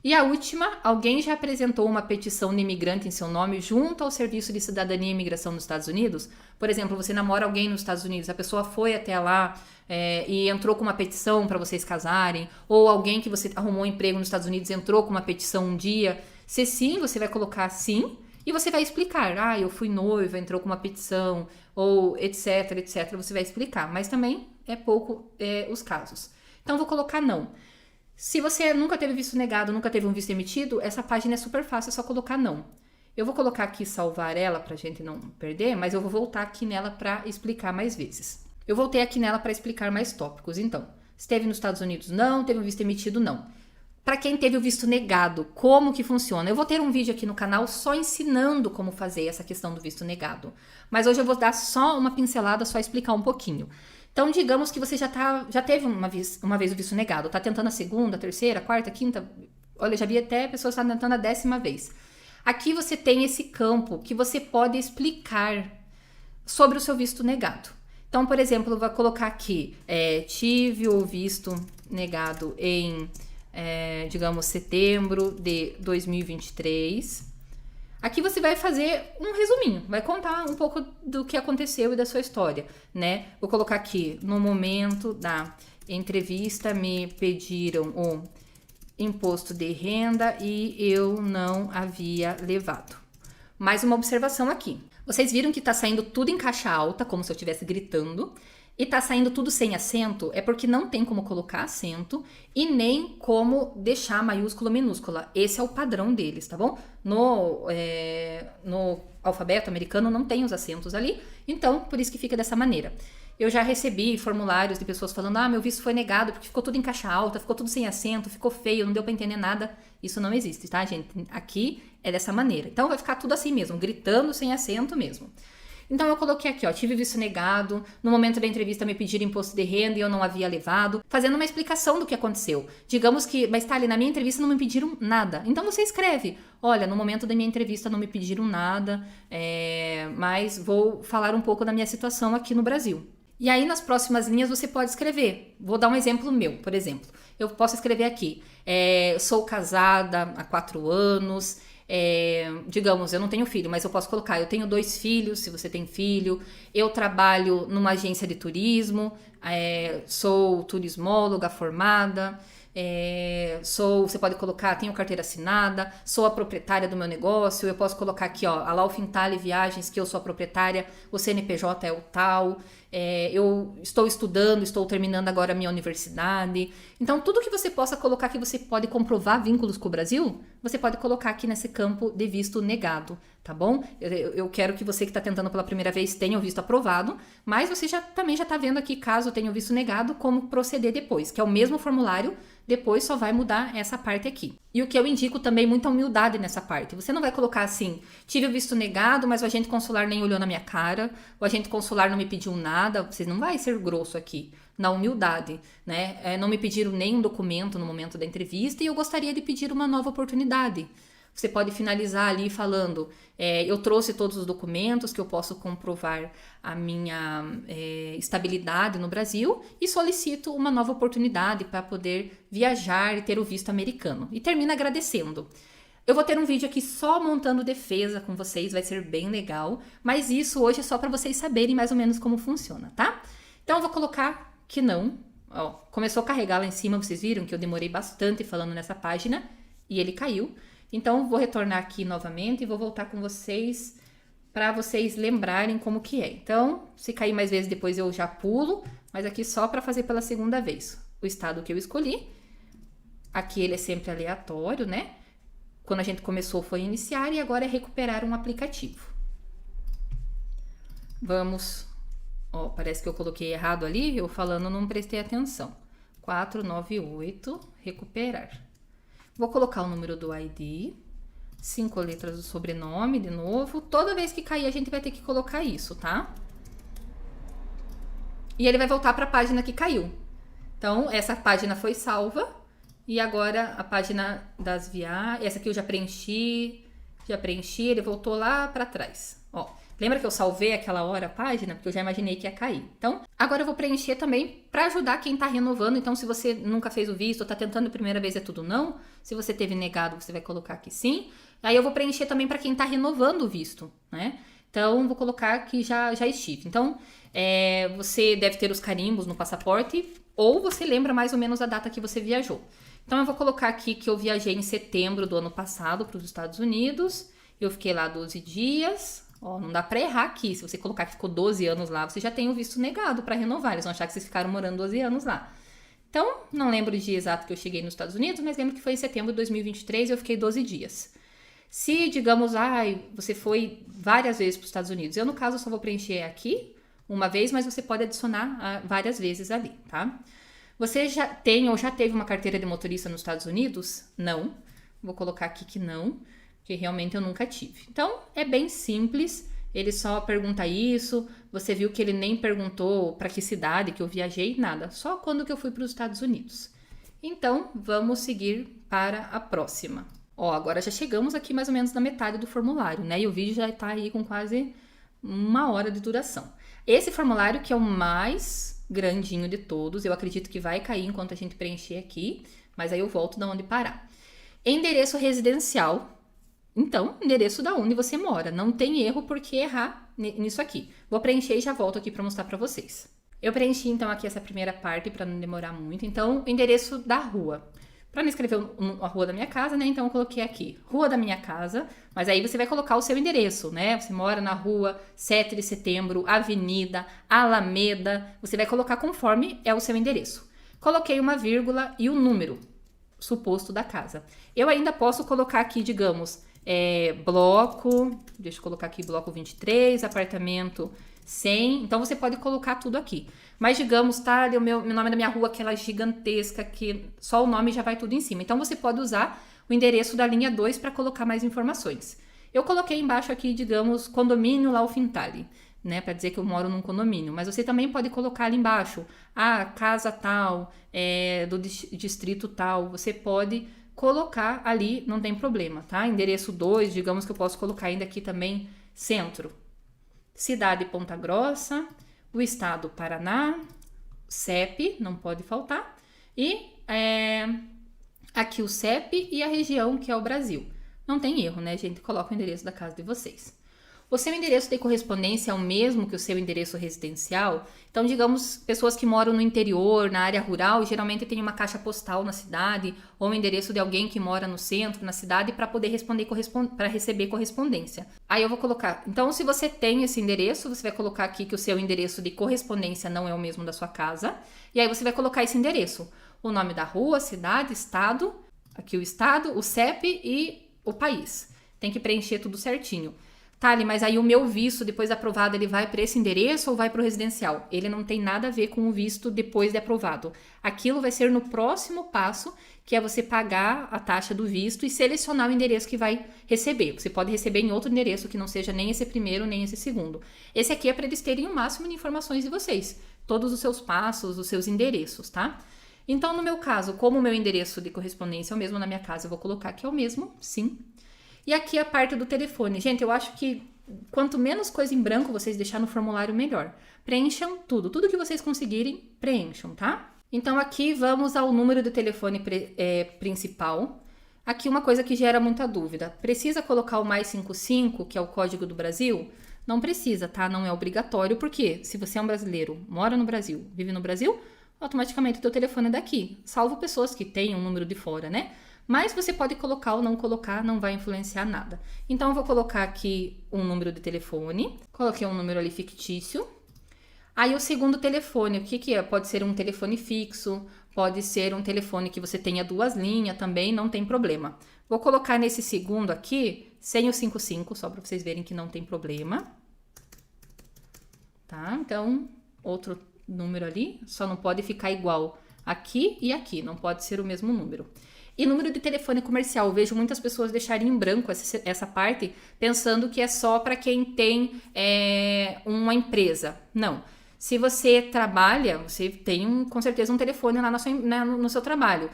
[SPEAKER 1] E a última, alguém já apresentou uma petição de imigrante em seu nome junto ao Serviço de Cidadania e Imigração nos Estados Unidos? Por exemplo, você namora alguém nos Estados Unidos, a pessoa foi até lá e entrou com uma petição para vocês casarem, ou alguém que você arrumou um emprego nos Estados Unidos entrou com uma petição um dia. Se sim, você vai colocar sim e você vai explicar. Eu fui noiva, entrou com uma petição, ou etc, etc. Você vai explicar, mas também é pouco os casos. Então, vou colocar não. Se você nunca teve visto negado, nunca teve um visto emitido, essa página é super fácil, é só colocar não. Eu vou colocar aqui salvar ela pra gente não perder, mas eu vou voltar aqui nela pra explicar mais vezes. Eu voltei aqui nela pra explicar mais tópicos. Então, esteve nos Estados Unidos? Não. Teve um visto emitido? Não. Para quem teve o visto negado, como que funciona? Eu vou ter um vídeo aqui no canal só ensinando como fazer essa questão do visto negado. Mas hoje eu vou dar só uma pincelada, só explicar um pouquinho. Então, digamos que você já teve uma vez o visto negado, tá tentando a segunda, terceira, quarta, quinta, olha, já vi até pessoas que estão tentando a 10ª vez. Aqui você tem esse campo que você pode explicar sobre o seu visto negado. Então, por exemplo, eu vou colocar aqui, tive o visto negado em, digamos, setembro de 2023. Aqui você vai fazer um resuminho, vai contar um pouco do que aconteceu e da sua história, né? Vou colocar aqui, no momento da entrevista me pediram o imposto de renda e eu não havia levado. Mais uma observação aqui. Vocês viram que tá saindo tudo em caixa alta, como se eu estivesse gritando, e tá saindo tudo sem acento, é porque não tem como colocar acento e nem como deixar maiúscula ou minúscula. Esse é o padrão deles, tá bom? No alfabeto americano não tem os acentos ali, então por isso que fica dessa maneira. Eu já recebi formulários de pessoas falando, meu visto foi negado porque ficou tudo em caixa alta, ficou tudo sem acento, ficou feio, não deu pra entender nada. Isso não existe, tá, gente? Aqui é dessa maneira. Então vai ficar tudo assim mesmo, gritando sem acento mesmo. Então eu coloquei aqui, tive visto negado, no momento da entrevista me pediram imposto de renda e eu não havia levado, fazendo uma explicação do que aconteceu. Digamos que, mas Thali, na minha entrevista não me pediram nada. Então você escreve, olha, no momento da minha entrevista não me pediram nada, mas vou falar um pouco da minha situação aqui no Brasil. E aí nas próximas linhas você pode escrever. Vou dar um exemplo meu, por exemplo. Eu posso escrever aqui, sou casada há 4 anos, digamos, eu não tenho filho, mas eu posso colocar, eu tenho 2 filhos, se você tem filho, eu trabalho numa agência de turismo, sou turismóloga formada, você pode colocar, tenho carteira assinada, sou a proprietária do meu negócio, eu posso colocar aqui, a Laufintale Viagens, que eu sou a proprietária, o CNPJ é o tal, eu estou estudando, estou terminando agora a minha universidade. Então, tudo que você possa colocar que você pode comprovar vínculos com o Brasil, você pode colocar aqui nesse campo de visto negado, tá bom? Eu quero que você que está tentando pela primeira vez tenha o visto aprovado, mas você também já está vendo aqui, caso tenha o visto negado, como proceder depois, que é o mesmo formulário, depois só vai mudar essa parte aqui. E o que eu indico também, muita humildade nessa parte. Você não vai colocar assim, tive o visto negado, mas o agente consular nem olhou na minha cara, o agente consular não me pediu nada, você não vai ser grosso aqui, na humildade, né? Não me pediram nenhum documento no momento da entrevista e eu gostaria de pedir uma nova oportunidade. Você pode finalizar ali falando, eu trouxe todos os documentos que eu posso comprovar a minha estabilidade no Brasil e solicito uma nova oportunidade para poder viajar e ter o visto americano. E termina agradecendo. Eu vou ter um vídeo aqui só montando defesa com vocês, vai ser bem legal, mas isso hoje é só para vocês saberem mais ou menos como funciona, tá? Então eu vou colocar que não. Ó, começou a carregar lá em cima, vocês viram que eu demorei bastante falando nessa página e ele caiu. Então, vou retornar aqui novamente e vou voltar com vocês para vocês lembrarem como que é. Então, se cair mais vezes depois eu já pulo, mas aqui só para fazer pela segunda vez. O estado que eu escolhi, aqui ele é sempre aleatório, né? Quando a gente começou foi iniciar e agora é recuperar um aplicativo. Vamos, ó, parece que eu coloquei errado ali, eu falando não prestei atenção. 498, recuperar. Vou colocar o número do ID, 5 letras do sobrenome de novo. Toda vez que cair a gente vai ter que colocar isso, tá? E ele vai voltar para a página que caiu. Então, essa página foi salva. E agora a página das viagens, essa aqui eu já preenchi, ele voltou lá para trás. Ó, lembra que eu salvei aquela hora a página? Porque eu já imaginei que ia cair. Então, agora eu vou preencher também para ajudar quem tá renovando. Então, se você nunca fez o visto, ou tá tentando a primeira vez, é tudo não. Se você teve negado, você vai colocar aqui sim. Aí eu vou preencher também para quem tá renovando o visto, né? Então, vou colocar que já estive. Então, você deve ter os carimbos no passaporte, ou você lembra mais ou menos a data que você viajou. Então, eu vou colocar aqui que eu viajei em setembro do ano passado para os Estados Unidos. Eu fiquei lá 12 dias. Ó, não dá pra errar aqui. Se você colocar que ficou 12 anos lá, você já tem o visto negado pra renovar. Eles vão achar que vocês ficaram morando 12 anos lá. Então, não lembro o dia exato que eu cheguei nos Estados Unidos, mas lembro que foi em setembro de 2023 e eu fiquei 12 dias. Se, digamos, você foi várias vezes para os Estados Unidos. Eu, no caso, só vou preencher aqui uma vez, mas você pode adicionar várias vezes ali, tá? Você já tem ou já teve uma carteira de motorista nos Estados Unidos? Não. Vou colocar aqui que não, que realmente eu nunca tive. Então, é bem simples, ele só pergunta isso, você viu que ele nem perguntou para que cidade que eu viajei, nada, só quando que eu fui para os Estados Unidos. Então, vamos seguir para a próxima. Ó, agora já chegamos aqui mais ou menos na metade do formulário, né? E o vídeo já tá aí com quase 1 hora de duração. Esse formulário que é o mais grandinho de todos, eu acredito que vai cair enquanto a gente preencher aqui, mas aí eu volto da onde parar. Endereço residencial. Então, endereço da onde você mora. Não tem erro por que errar nisso aqui. Vou preencher e já volto aqui para mostrar para vocês. Eu preenchi, então, aqui essa primeira parte para não demorar muito. Então, o endereço da rua. Para não escrever a rua da minha casa, né? Então, eu coloquei aqui, rua da minha casa. Mas aí você vai colocar o seu endereço, né? Você mora na rua 7 de setembro, Avenida, Alameda. Você vai colocar conforme é o seu endereço. Coloquei uma vírgula e o número suposto da casa. Eu ainda posso colocar aqui, digamos... bloco, deixa eu colocar aqui bloco 23, apartamento 100, então você pode colocar tudo aqui. Mas digamos, tá, o meu nome da minha rua, aquela gigantesca que só o nome já vai tudo em cima. Então você pode usar o endereço da linha 2 para colocar mais informações. Eu coloquei embaixo aqui, digamos, condomínio Laufenthaler, né, para dizer que eu moro num condomínio. Mas você também pode colocar ali embaixo, casa tal, do distrito tal, você pode colocar ali, não tem problema, tá? Endereço 2, digamos que eu posso colocar ainda aqui também centro. Cidade Ponta Grossa, o estado Paraná, CEP, não pode faltar. E aqui o CEP e a região que é o Brasil. Não tem erro, né, gente? Coloca o endereço da casa de vocês. O seu endereço de correspondência é o mesmo que o seu endereço residencial? Então, digamos, pessoas que moram no interior, na área rural, geralmente tem uma caixa postal na cidade ou o endereço de alguém que mora no centro, na cidade, para poder para receber correspondência. Aí eu vou colocar. Então, se você tem esse endereço, você vai colocar aqui que o seu endereço de correspondência não é o mesmo da sua casa. E aí você vai colocar esse endereço. O nome da rua, cidade, estado, aqui o estado, o CEP e o país. Tem que preencher tudo certinho. Thali, mas aí o meu visto, depois de aprovado, ele vai para esse endereço ou vai para o residencial? Ele não tem nada a ver com o visto depois de aprovado. Aquilo vai ser no próximo passo, que é você pagar a taxa do visto e selecionar o endereço que vai receber. Você pode receber em outro endereço que não seja nem esse primeiro, nem esse segundo. Esse aqui é para eles terem o máximo de informações de vocês. todos os seus passos, os seus endereços, tá? Então, no meu caso, como o meu endereço de correspondência é o mesmo na minha casa, eu vou colocar que é o mesmo, sim. E aqui a parte do telefone. Gente, eu acho que quanto menos coisa em branco vocês deixar no formulário, melhor. Preencham tudo. Tudo que vocês conseguirem, preencham, tá? Então, aqui vamos ao número do telefone principal. Aqui uma coisa que gera muita dúvida. Precisa colocar o mais 55, que é o código do Brasil? Não precisa, tá? Não é obrigatório, porque se você é um brasileiro, mora no Brasil, vive no Brasil, automaticamente o teu telefone é daqui. Salvo pessoas que têm um número de fora, né? Mas você pode colocar ou não colocar, não vai influenciar nada. Então, eu vou colocar aqui um número de telefone. Coloquei um número ali fictício. Aí, o segundo telefone, o que é? Pode ser um telefone fixo, pode ser um telefone que você tenha 2 linhas também, não tem problema. Vou colocar nesse segundo aqui, sem o 55, só para vocês verem que não tem problema. Tá? Então, outro número ali, só não pode ficar igual aqui e aqui, não pode ser o mesmo número. E número de telefone comercial, eu vejo muitas pessoas deixarem em branco essa parte, pensando que é só para quem tem uma empresa. Não. Se você trabalha, você tem com certeza um telefone lá no seu trabalho.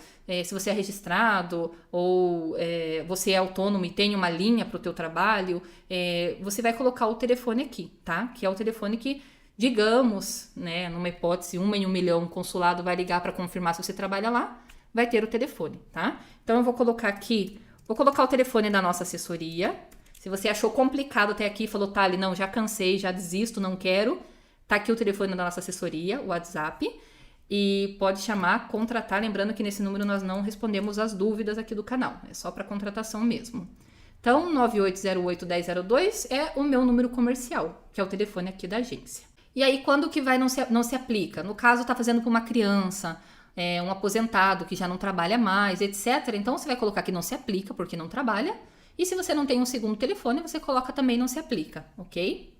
[SPEAKER 1] Se você é registrado ou você é autônomo e tem uma linha para o teu trabalho, você vai colocar o telefone aqui, tá? Que é o telefone que, digamos, né, numa hipótese, 1 em 1 milhão, o consulado vai ligar para confirmar se você trabalha lá, vai ter o telefone, tá? Então, eu vou colocar aqui, vou colocar o telefone da nossa assessoria. Se você achou complicado até aqui, falou, Thali, não, já cansei, já desisto, não quero, tá aqui o telefone da nossa assessoria, o WhatsApp, e pode chamar, contratar, lembrando que nesse número nós não respondemos as dúvidas aqui do canal, é só para contratação mesmo. Então, 9808-1002 é o meu número comercial, que é o telefone aqui da agência. E aí, quando que vai não se aplica? No caso, tá fazendo para uma criança, um aposentado que já não trabalha mais, etc. Então, você vai colocar que não se aplica, porque não trabalha. E se você não tem um segundo telefone, você coloca também não se aplica, ok?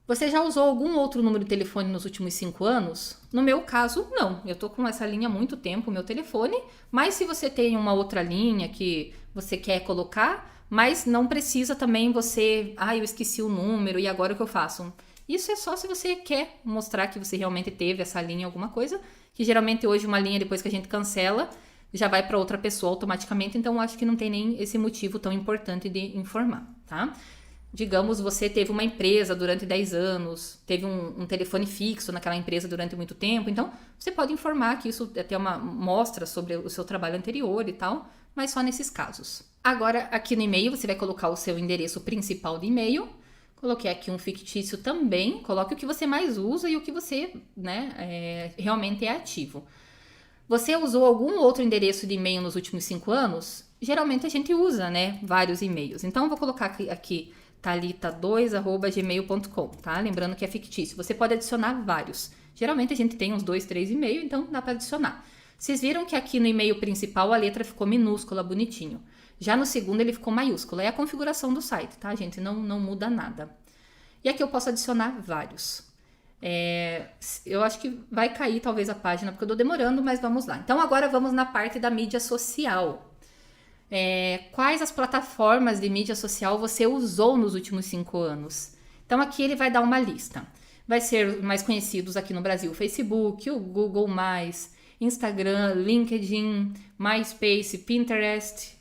[SPEAKER 1] Você já usou algum outro número de telefone nos últimos 5 anos? No meu caso, não. Eu tô com essa linha há muito tempo, meu telefone. Mas se você tem uma outra linha que você quer colocar, mas não precisa também você... eu esqueci o número e agora o que eu faço? Isso é só se você quer mostrar que você realmente teve essa linha, alguma coisa, que geralmente hoje uma linha, depois que a gente cancela, já vai para outra pessoa automaticamente, então eu acho que não tem nem esse motivo tão importante de informar, tá? Digamos, você teve uma empresa durante 10 anos, teve um telefone fixo naquela empresa durante muito tempo, então você pode informar que isso é até uma mostra sobre o seu trabalho anterior e tal, mas só nesses casos. Agora, aqui no e-mail, você vai colocar o seu endereço principal de e-mail. Coloquei aqui um fictício também. Coloque o que você mais usa e o que você, realmente é ativo. Você usou algum outro endereço de e-mail nos últimos 5 anos? Geralmente a gente usa, vários e-mails. Então, eu vou colocar aqui thalita2@gmail.com, tá? Lembrando que é fictício. Você pode adicionar vários. Geralmente a gente tem uns 2, 3 e-mails, então dá para adicionar. Vocês viram que aqui no e-mail principal a letra ficou minúscula, bonitinho. Já no segundo ele ficou maiúsculo. É a configuração do site, tá, gente? Não muda nada. E aqui eu posso adicionar vários. Eu acho que vai cair talvez a página, porque eu tô demorando, mas vamos lá. Então agora vamos na parte da mídia social. Quais as plataformas de mídia social você usou nos últimos 5 anos? Então aqui ele vai dar uma lista. Vai ser mais conhecidos aqui no Brasil: Facebook, o Google+, Instagram, LinkedIn, MySpace, Pinterest,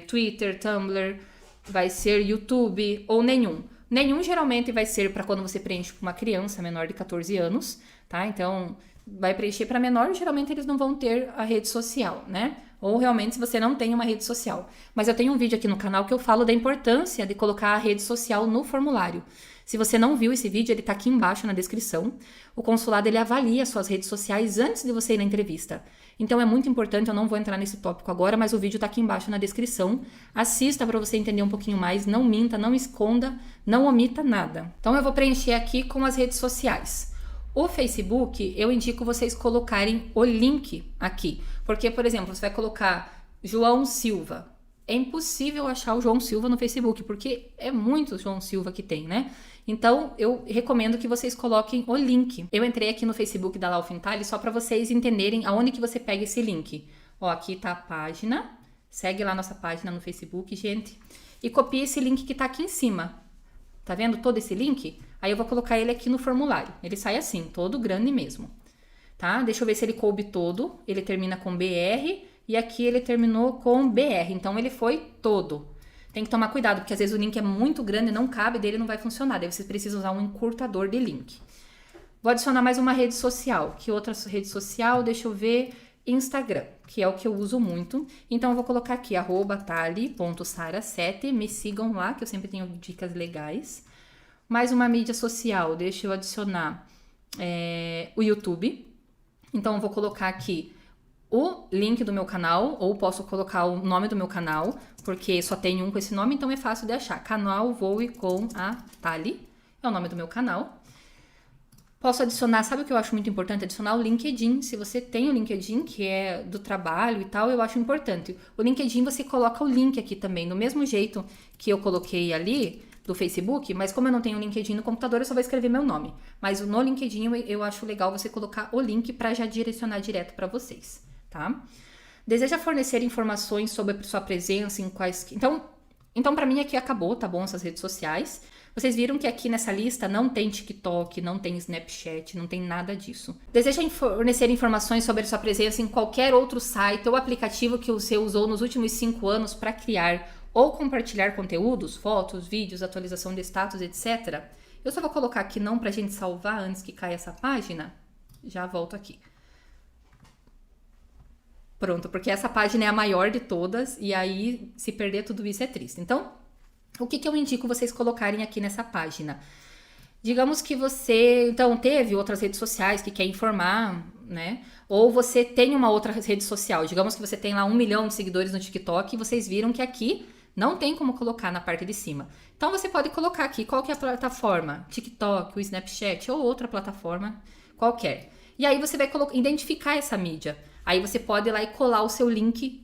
[SPEAKER 1] Twitter, Tumblr, vai ser YouTube ou nenhum. Nenhum geralmente vai ser para quando você preenche para uma criança menor de 14 anos, tá? Então, vai preencher para menor, geralmente eles não vão ter a rede social, né? Ou realmente se você não tem uma rede social. Mas eu tenho um vídeo aqui no canal que eu falo da importância de colocar a rede social no formulário. Se você não viu esse vídeo, ele tá aqui embaixo na descrição. O consulado, ele avalia as suas redes sociais antes de você ir na entrevista. Então é muito importante, eu não vou entrar nesse tópico agora, mas o vídeo tá aqui embaixo na descrição. Assista para você entender um pouquinho mais, não minta, não esconda, não omita nada. Então eu vou preencher aqui com as redes sociais. O Facebook, eu indico vocês colocarem o link aqui. Porque, por exemplo, você vai colocar João Silva. É impossível achar o João Silva no Facebook, porque é muito João Silva que tem, né? Então, eu recomendo que vocês coloquem o link. Eu entrei aqui no Facebook da Laufenthal só para vocês entenderem aonde que você pega esse link. Ó, aqui tá a página. Segue lá nossa página no Facebook, gente. E copia esse link que tá aqui em cima. Tá vendo todo esse link? Aí eu vou colocar ele aqui no formulário. Ele sai assim, todo grande mesmo, tá? Deixa eu ver se ele coube todo. Ele termina com BR e aqui ele terminou com BR, então ele foi todo. Tem que tomar cuidado, porque às vezes o link é muito grande, não cabe, dele não vai funcionar. Daí você precisa usar um encurtador de link. Vou adicionar mais uma rede social. Que outra rede social? Deixa eu ver. Instagram, que é o que eu uso muito. Então, eu vou colocar aqui, @tali.sara7. Me sigam lá, que eu sempre tenho dicas legais. Mais uma mídia social. Deixa eu adicionar o YouTube. Então, eu vou colocar aqui o link do meu canal, ou posso colocar o nome do meu canal, porque só tem um com esse nome, então é fácil de achar. Canal Voe com a Tali. É o nome do meu canal. Posso adicionar, sabe o que eu acho muito importante? Adicionar o LinkedIn. Se você tem o LinkedIn, que é do trabalho e tal, eu acho importante. O LinkedIn você coloca o link aqui também, do mesmo jeito que eu coloquei ali do Facebook, mas como eu não tenho o LinkedIn no computador, eu só vou escrever meu nome. Mas no LinkedIn eu acho legal você colocar o link para já direcionar direto para vocês, tá? Deseja fornecer informações sobre sua presença em quais... Então para mim aqui acabou, tá bom? Essas redes sociais. Vocês viram que aqui nessa lista não tem TikTok, não tem Snapchat, não tem nada disso. Deseja fornecer informações sobre sua presença em qualquer outro site ou aplicativo que você usou nos últimos 5 anos para criar ou compartilhar conteúdos, fotos, vídeos, atualização de status, etc. Eu só vou colocar aqui não para a gente salvar antes que caia essa página. Já volto aqui. Pronto, porque essa página é a maior de todas e aí se perder tudo isso é triste. Então, o que eu indico vocês colocarem aqui nessa página? Digamos que você, então, teve outras redes sociais que quer informar, né? Ou você tem uma outra rede social. Digamos que você tem lá 1 milhão de seguidores no TikTok e vocês viram que aqui não tem como colocar na parte de cima. Então, você pode colocar aqui qual que é a plataforma, TikTok, o Snapchat ou outra plataforma qualquer. E aí você vai identificar essa mídia. Aí você pode ir lá e colar o seu link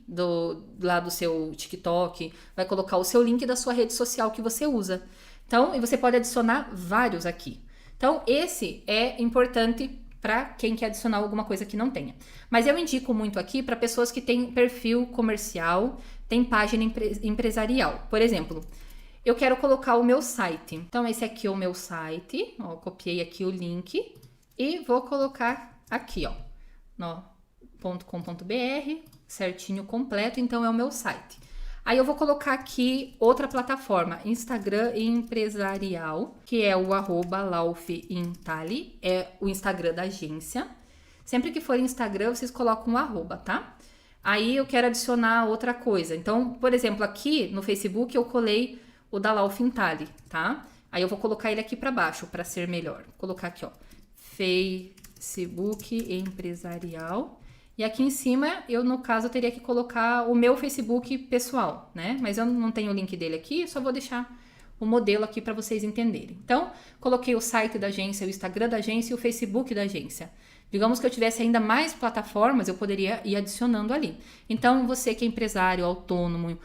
[SPEAKER 1] lá do seu TikTok, vai colocar o seu link da sua rede social que você usa. Então, e você pode adicionar vários aqui. Então, esse é importante para quem quer adicionar alguma coisa que não tenha. Mas eu indico muito aqui para pessoas que têm perfil comercial, tem página empresarial. Por exemplo, eu quero colocar o meu site. Então, esse aqui é o meu site. Ó, copiei aqui o link e vou colocar aqui, ó, .com.br, certinho, completo, então é o meu site. Aí eu vou colocar aqui outra plataforma, Instagram empresarial, que é o @laufintali, é o Instagram da agência. Sempre que for Instagram, vocês colocam um arroba, tá? Aí eu quero adicionar outra coisa. Então, por exemplo, aqui no Facebook eu colei o da Laufintali, tá? Aí eu vou colocar ele aqui para baixo, para ser melhor. Vou colocar aqui, ó, Facebook empresarial. E aqui em cima, eu, no caso, teria que colocar o meu Facebook pessoal, né? Mas eu não tenho o link dele aqui, só vou deixar o modelo aqui para vocês entenderem. Então, coloquei o site da agência, o Instagram da agência e o Facebook da agência. Digamos que eu tivesse ainda mais plataformas, eu poderia ir adicionando ali. Então, você que é empresário, autônomo,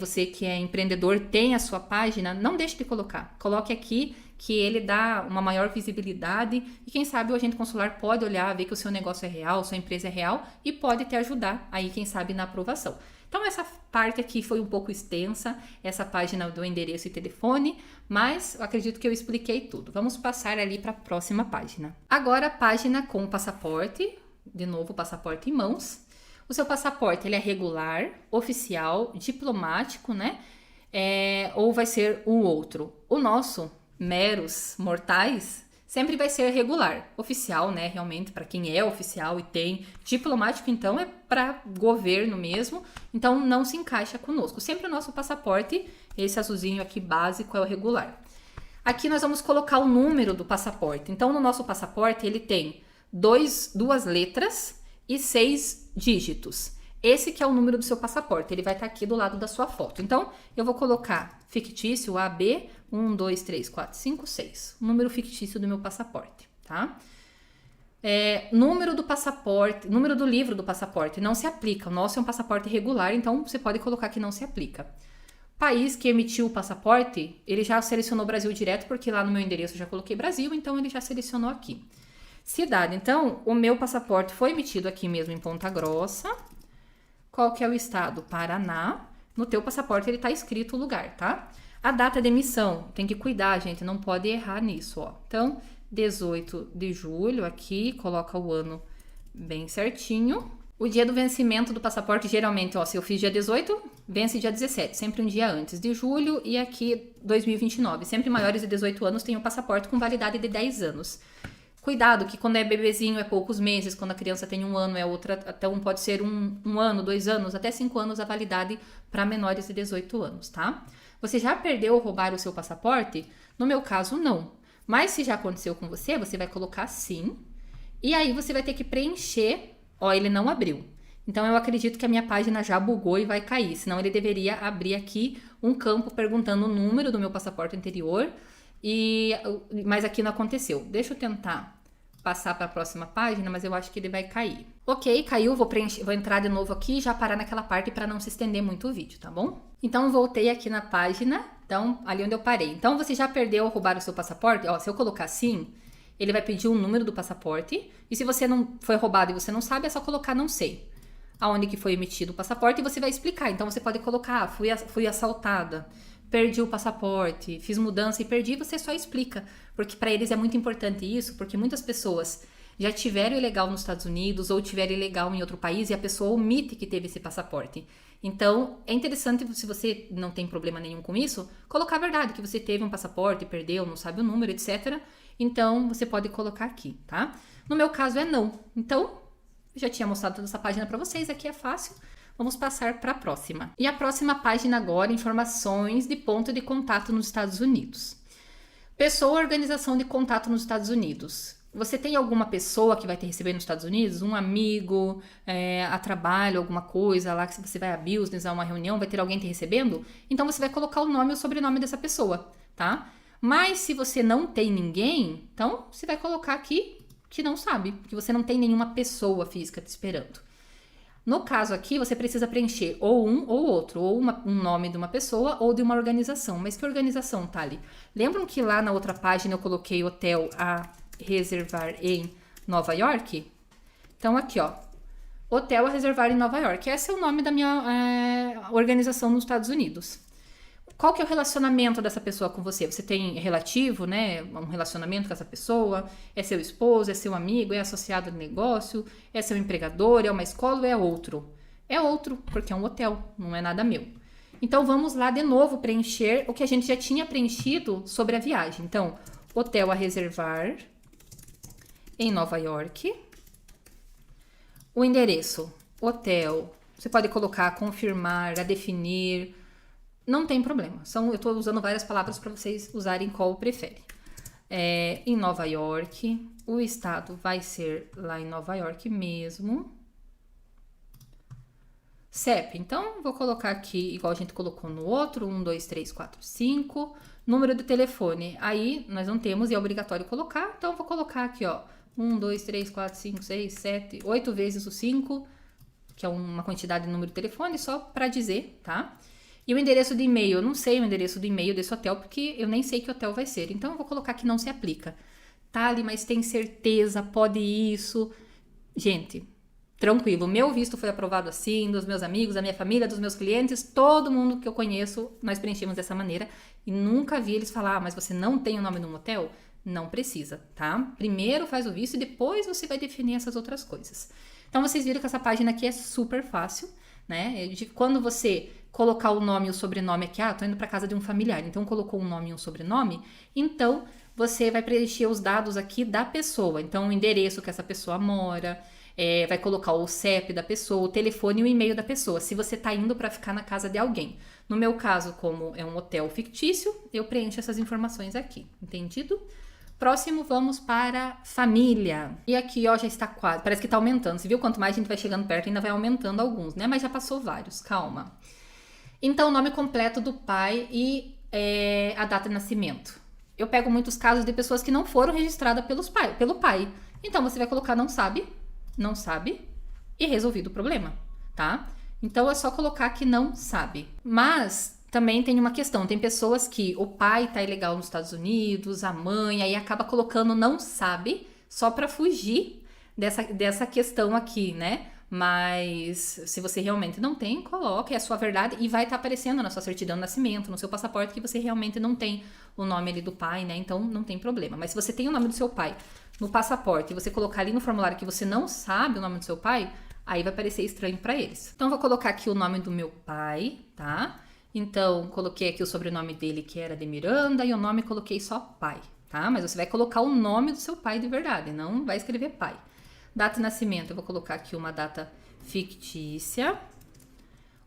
[SPEAKER 1] você que é empreendedor, tem a sua página, não deixe de colocar. Coloque aqui que ele dá uma maior visibilidade e quem sabe o agente consular pode olhar, ver que o seu negócio é real, sua empresa é real e pode te ajudar aí, quem sabe, na aprovação. Então, essa parte aqui foi um pouco extensa, essa página do endereço e telefone, mas eu acredito que eu expliquei tudo. Vamos passar ali para a próxima página. Agora, a página com o passaporte, de novo, o passaporte em mãos. O seu passaporte, ele é regular, oficial, diplomático, né? Ou vai ser o outro. O nosso, meros mortais, sempre vai ser regular, oficial, né, realmente para quem é oficial e tem diplomático, então é para governo mesmo, então não se encaixa conosco. Sempre o nosso passaporte, esse azulzinho aqui básico é o regular. Aqui nós vamos colocar o número do passaporte. Então no nosso passaporte ele tem duas letras e 6 dígitos. Esse que é o número do seu passaporte, ele vai estar aqui do lado da sua foto. Então, eu vou colocar fictício AB 1, 2, 3, 4, 5, 6. O número fictício do meu passaporte, tá? Número do passaporte, número do livro do passaporte não se aplica. O nosso é um passaporte regular, então você pode colocar que não se aplica. País que emitiu o passaporte, ele já selecionou Brasil direto, porque lá no meu endereço eu já coloquei Brasil, então ele já selecionou aqui. Cidade, então, o meu passaporte foi emitido aqui mesmo em Ponta Grossa. Qual que é o estado? Paraná. No teu passaporte ele tá escrito o lugar, tá? A data de emissão, tem que cuidar, gente, não pode errar nisso, ó. Então, 18 de julho, aqui, coloca o ano bem certinho. O dia do vencimento do passaporte, geralmente, ó, se eu fiz dia 18, vence dia 17, sempre um dia antes de julho, e aqui 2029, sempre maiores de 18 anos tem o passaporte com validade de 10 anos. Cuidado que quando é bebezinho é poucos meses, quando a criança tem 1 ano é outra, então pode ser um ano, 2 anos, até 5 anos a validade para menores de 18 anos, tá? Você já perdeu ou roubaram o seu passaporte? No meu caso, não. Mas se já aconteceu com você, você vai colocar sim, e aí você vai ter que preencher, ó, ele não abriu. Então eu acredito que a minha página já bugou e vai cair, senão ele deveria abrir aqui um campo perguntando o número do meu passaporte anterior, mas aqui não aconteceu. Deixa eu tentar passar para a próxima página, mas eu acho que ele vai cair. Ok, caiu, vou entrar de novo aqui e já parar naquela parte para não se estender muito o vídeo, tá bom? Então voltei aqui na página, então ali onde eu parei. Então você já perdeu ou roubaram o seu passaporte? Ó, se eu colocar assim, ele vai pedir o número do passaporte, e se você não foi roubado e você não sabe, é só colocar não sei. Aonde que foi emitido o passaporte e você vai explicar. Então você pode colocar, fui assaltada, perdi o passaporte, fiz mudança e perdi, você só explica. Porque para eles é muito importante isso, porque muitas pessoas já tiveram ilegal nos Estados Unidos ou tiveram ilegal em outro país e a pessoa omite que teve esse passaporte. Então, é interessante, se você não tem problema nenhum com isso, colocar a verdade, que você teve um passaporte, perdeu, não sabe o número, etc. Então, você pode colocar aqui, tá? No meu caso é não. Então, já tinha mostrado toda essa página para vocês, aqui é fácil. Vamos passar para a próxima. E a próxima página agora, informações de ponto de contato nos Estados Unidos. Pessoa ou organização de contato nos Estados Unidos. Você tem alguma pessoa que vai te receber nos Estados Unidos? Um amigo, a trabalho, alguma coisa lá que você vai a business, a uma reunião, vai ter alguém te recebendo? Então você vai colocar o nome ou sobrenome dessa pessoa, tá? Mas se você não tem ninguém, então você vai colocar aqui que não sabe, que você não tem nenhuma pessoa física te esperando. No caso aqui, você precisa preencher ou um ou outro, ou um nome de uma pessoa ou de uma organização. Mas que organização, tá ali? Lembram que lá na outra página eu coloquei hotel a reservar em Nova York? Então aqui, ó, hotel a reservar em Nova York. Esse é o nome da minha organização nos Estados Unidos. Qual que é o relacionamento dessa pessoa com você? Você tem relativo, né? Um relacionamento com essa pessoa? É seu esposo? É seu amigo? É associado de negócio? É seu empregador? É uma escola ou é outro? É outro, porque é um hotel, não é nada meu. Então, vamos lá de novo preencher o que a gente já tinha preenchido sobre a viagem. Então, hotel a reservar em Nova York. O endereço, hotel. Você pode colocar confirmar, a definir. Não tem problema. Eu estou usando várias palavras para vocês usarem qual prefere. Em Nova York. O estado vai ser lá em Nova York mesmo. CEP. Então, vou colocar aqui, igual a gente colocou no outro, 1, 2, 3, 4, 5. Número de telefone. Aí, nós não temos e é obrigatório colocar. Então, vou colocar aqui, ó. 1, 2, 3, 4, 5, 6, 7, 8 vezes o 5, que é uma quantidade de número de telefone, só para dizer, tá? E o endereço de e-mail, eu não sei o endereço de e-mail desse hotel, porque eu nem sei que hotel vai ser. Então, eu vou colocar que não se aplica. Tá ali, mas tem certeza, pode isso. Gente, tranquilo. O meu visto foi aprovado assim, dos meus amigos, da minha família, dos meus clientes, todo mundo que eu conheço, nós preenchemos dessa maneira. E nunca vi eles falar, mas você não tem o nome de um hotel? Não precisa, tá? Primeiro faz o visto e depois você vai definir essas outras coisas. Então, vocês viram que essa página aqui é super fácil, né? Quando você colocar o nome e o sobrenome aqui, tô indo para casa de um familiar, então colocou um nome e um sobrenome, então você vai preencher os dados aqui da pessoa, então o endereço que essa pessoa mora, vai colocar o CEP da pessoa, o telefone e o e-mail da pessoa, se você tá indo para ficar na casa de alguém. No meu caso, como é um hotel fictício, eu preencho essas informações aqui, entendido? Próximo, vamos para família. E aqui, ó, já está quase, parece que tá aumentando. Você viu? Quanto mais a gente vai chegando perto, ainda vai aumentando alguns, né? Mas já passou vários, calma. Então, o nome completo do pai e a data de nascimento. Eu pego muitos casos de pessoas que não foram registradas pelo pai. Então, você vai colocar não sabe e resolvido o problema, tá? Então, é só colocar que não sabe. Mas também tem uma questão, tem pessoas que o pai tá ilegal nos Estados Unidos, a mãe, aí acaba colocando não sabe só para fugir dessa questão aqui, né? Mas se você realmente não tem, coloque, é a sua verdade e vai estar aparecendo na sua certidão de nascimento, no seu passaporte, que você realmente não tem o nome ali do pai, né? Então não tem problema. Mas se você tem o nome do seu pai no passaporte e você colocar ali no formulário que você não sabe o nome do seu pai, aí vai parecer estranho para eles. Então eu vou colocar aqui o nome do meu pai, tá? Então coloquei aqui o sobrenome dele, que era de Miranda, e o nome coloquei só pai, tá? Mas você vai colocar o nome do seu pai de verdade, não vai escrever pai. Data de nascimento, eu vou colocar aqui uma data fictícia.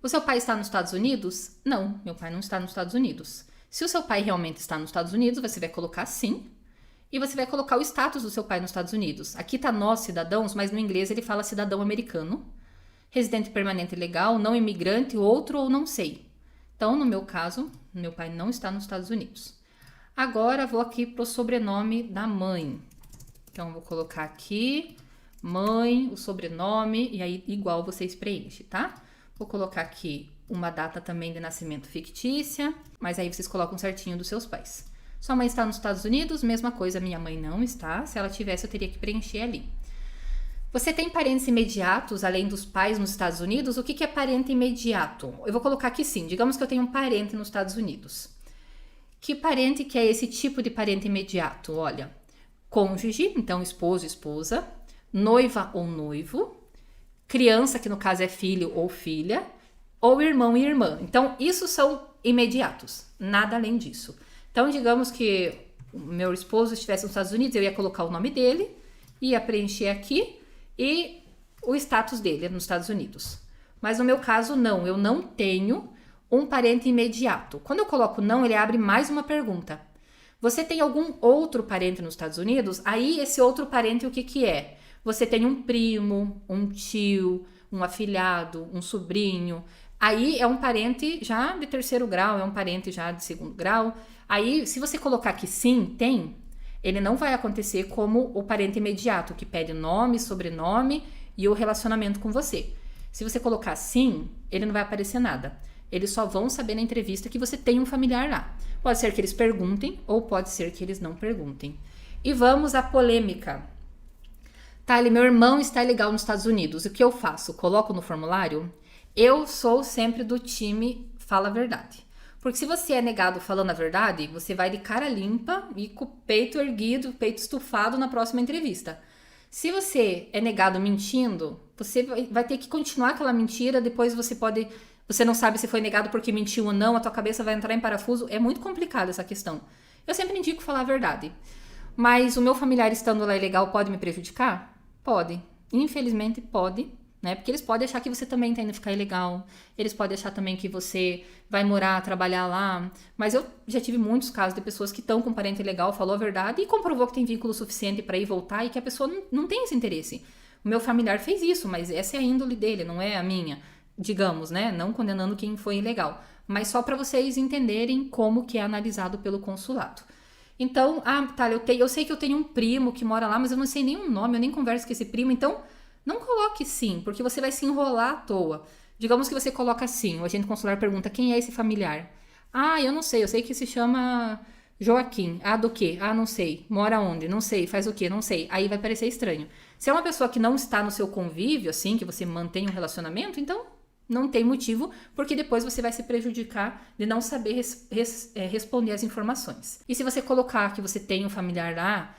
[SPEAKER 1] O seu pai está nos Estados Unidos? Não, meu pai não está nos Estados Unidos. Se o seu pai realmente está nos Estados Unidos, você vai colocar sim. E você vai colocar o status do seu pai nos Estados Unidos. Aqui tá nós, cidadãos, mas no inglês ele fala cidadão americano. Residente permanente legal, não imigrante, outro ou não sei. Então, no meu caso, meu pai não está nos Estados Unidos. Agora, vou aqui pro sobrenome da mãe. Então, vou colocar aqui... mãe, o sobrenome, e aí igual vocês preenchem, tá? Vou colocar aqui uma data também de nascimento fictícia, mas aí vocês colocam certinho dos seus pais. Sua mãe está nos Estados Unidos, mesma coisa, minha mãe não está. Se ela tivesse, eu teria que preencher ali. Você tem parentes imediatos, além dos pais nos Estados Unidos? O que é parente imediato? Eu vou colocar aqui sim, digamos que eu tenho um parente nos Estados Unidos. Que parente que é esse tipo de parente imediato? Olha, cônjuge, então esposo, esposa, noiva ou noivo, criança, que no caso é filho ou filha, ou irmão e irmã. Então, isso são imediatos, nada além disso. Então, digamos que o meu esposo estivesse nos Estados Unidos, eu ia colocar o nome dele, ia preencher aqui e o status dele nos Estados Unidos. Mas no meu caso, não, eu não tenho um parente imediato. Quando eu coloco não, ele abre mais uma pergunta. Você tem algum outro parente nos Estados Unidos? Aí, esse outro parente, o que é? Você tem um primo, um tio, um afilhado, um sobrinho. Aí é um parente já de terceiro grau, é um parente já de segundo grau. Aí, se você colocar que sim, tem, ele não vai acontecer como o parente imediato, que pede nome, sobrenome e o relacionamento com você. Se você colocar sim, ele não vai aparecer nada. Eles só vão saber na entrevista que você tem um familiar lá. Pode ser que eles perguntem ou pode ser que eles não perguntem. E vamos à polêmica. Thali, meu irmão está ilegal nos Estados Unidos. O que eu faço? Coloco no formulário? Eu sou sempre do time fala a verdade. Porque se você é negado falando a verdade, você vai de cara limpa e com o peito erguido, peito estufado na próxima entrevista. Se você é negado mentindo, você vai ter que continuar aquela mentira, depois você não sabe se foi negado porque mentiu ou não, a tua cabeça vai entrar em parafuso. É muito complicada essa questão. Eu sempre indico falar a verdade. Mas o meu familiar estando lá ilegal pode me prejudicar? Pode. Infelizmente pode, né? Porque eles podem achar que você também tá indo ficar ilegal. Eles podem achar também que você vai morar, trabalhar lá. Mas eu já tive muitos casos de pessoas que estão com parente ilegal, falou a verdade e comprovou que tem vínculo suficiente para ir voltar e que a pessoa não tem esse interesse. O meu familiar fez isso, mas essa é a índole dele, não é a minha. Digamos, né? Não condenando quem foi ilegal. Mas só para vocês entenderem como que é analisado pelo consulado. Então, tá, eu sei que eu tenho um primo que mora lá, mas eu não sei nem o nome, eu nem converso com esse primo, então não coloque sim, porque você vai se enrolar à toa. Digamos que você coloca sim, o agente consular pergunta quem é esse familiar. Eu não sei, eu sei que se chama Joaquim. Do quê? Não sei. Mora onde? Não sei. Faz o quê? Não sei. Aí vai parecer estranho. Se é uma pessoa que não está no seu convívio, assim, que você mantém um relacionamento, então não tem motivo, porque depois você vai se prejudicar de não saber responder as informações. E se você colocar que você tem um familiar lá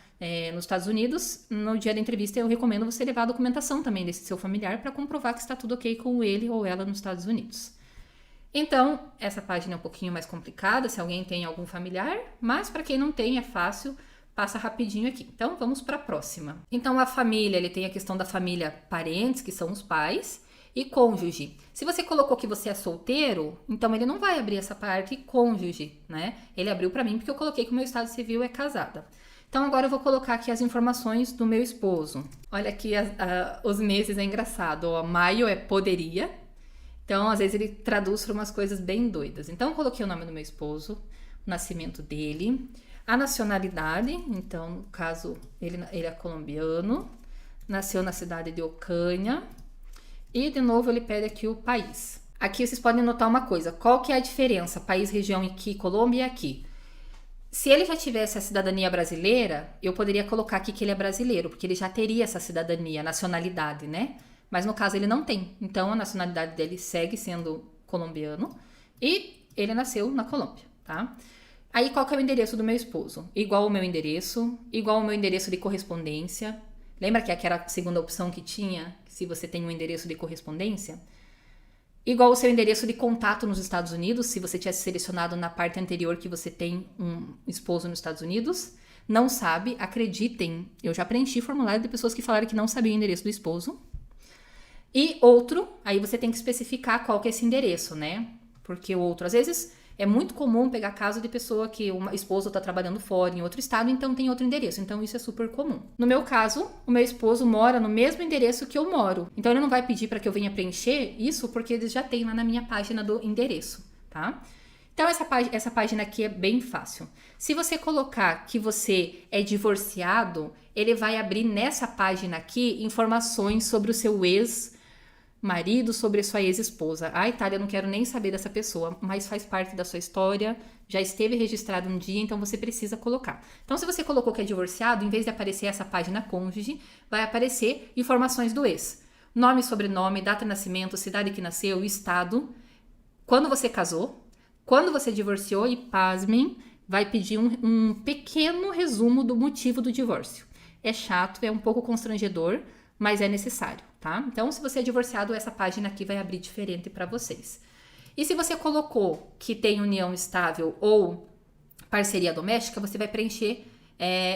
[SPEAKER 1] nos Estados Unidos, no dia da entrevista eu recomendo você levar a documentação também desse seu familiar para comprovar que está tudo ok com ele ou ela nos Estados Unidos. Então, essa página é um pouquinho mais complicada, se alguém tem algum familiar, mas para quem não tem é fácil, passa rapidinho aqui. Então, vamos para a próxima. Então, a família, ele tem a questão da família parentes, que são os pais, e cônjuge. Se você colocou que você é solteiro, então ele não vai abrir essa parte cônjuge, né? Ele abriu para mim porque eu coloquei que o meu estado civil é casada. Então agora eu vou colocar aqui as informações do meu esposo. Olha aqui os meses, é engraçado. Maio é poderia. Então às vezes ele traduz para umas coisas bem doidas. Então eu coloquei o nome do meu esposo, o nascimento dele, a nacionalidade. Então no caso ele é colombiano, nasceu na cidade de Ocaña. E, de novo, ele pede aqui o país. Aqui vocês podem notar uma coisa. Qual que é a diferença? País, região aqui, Colômbia e aqui. Se ele já tivesse a cidadania brasileira, eu poderia colocar aqui que ele é brasileiro, porque ele já teria essa cidadania, nacionalidade, né? Mas no caso ele não tem. Então a nacionalidade dele segue sendo colombiano e ele nasceu na Colômbia, tá? Aí qual que é o endereço do meu esposo? Igual o meu endereço, igual o meu endereço de correspondência. Lembra que era a segunda opção que tinha, se você tem um endereço de correspondência? Igual o seu endereço de contato nos Estados Unidos, se você tivesse selecionado na parte anterior que você tem um esposo nos Estados Unidos. Não sabe, acreditem, eu já preenchi formulário de pessoas que falaram que não sabiam o endereço do esposo. E outro, aí você tem que especificar qual que é esse endereço, né? Porque o outro, às vezes, é muito comum pegar caso de pessoa que o esposo está trabalhando fora, em outro estado, então tem outro endereço. Então isso é super comum. No meu caso, o meu esposo mora no mesmo endereço que eu moro. Então ele não vai pedir para que eu venha preencher isso, porque eles já têm lá na minha página do endereço, tá? Então essa página aqui é bem fácil. Se você colocar que você é divorciado, ele vai abrir nessa página aqui informações sobre o seu ex-marido, sobre a sua ex-esposa. Ah, Itália, eu não quero nem saber dessa pessoa, mas faz parte da sua história, já esteve registrado um dia, então você precisa colocar. Então, se você colocou que é divorciado, em vez de aparecer essa página cônjuge, vai aparecer informações do ex. Nome, sobrenome, data de nascimento, cidade que nasceu, estado, quando você casou, quando você divorciou e, pasmem, vai pedir um pequeno resumo do motivo do divórcio. É chato, é um pouco constrangedor, mas é necessário, tá? Então, se você é divorciado, essa página aqui vai abrir diferente para vocês. E se você colocou que tem união estável ou parceria doméstica, você vai preencher,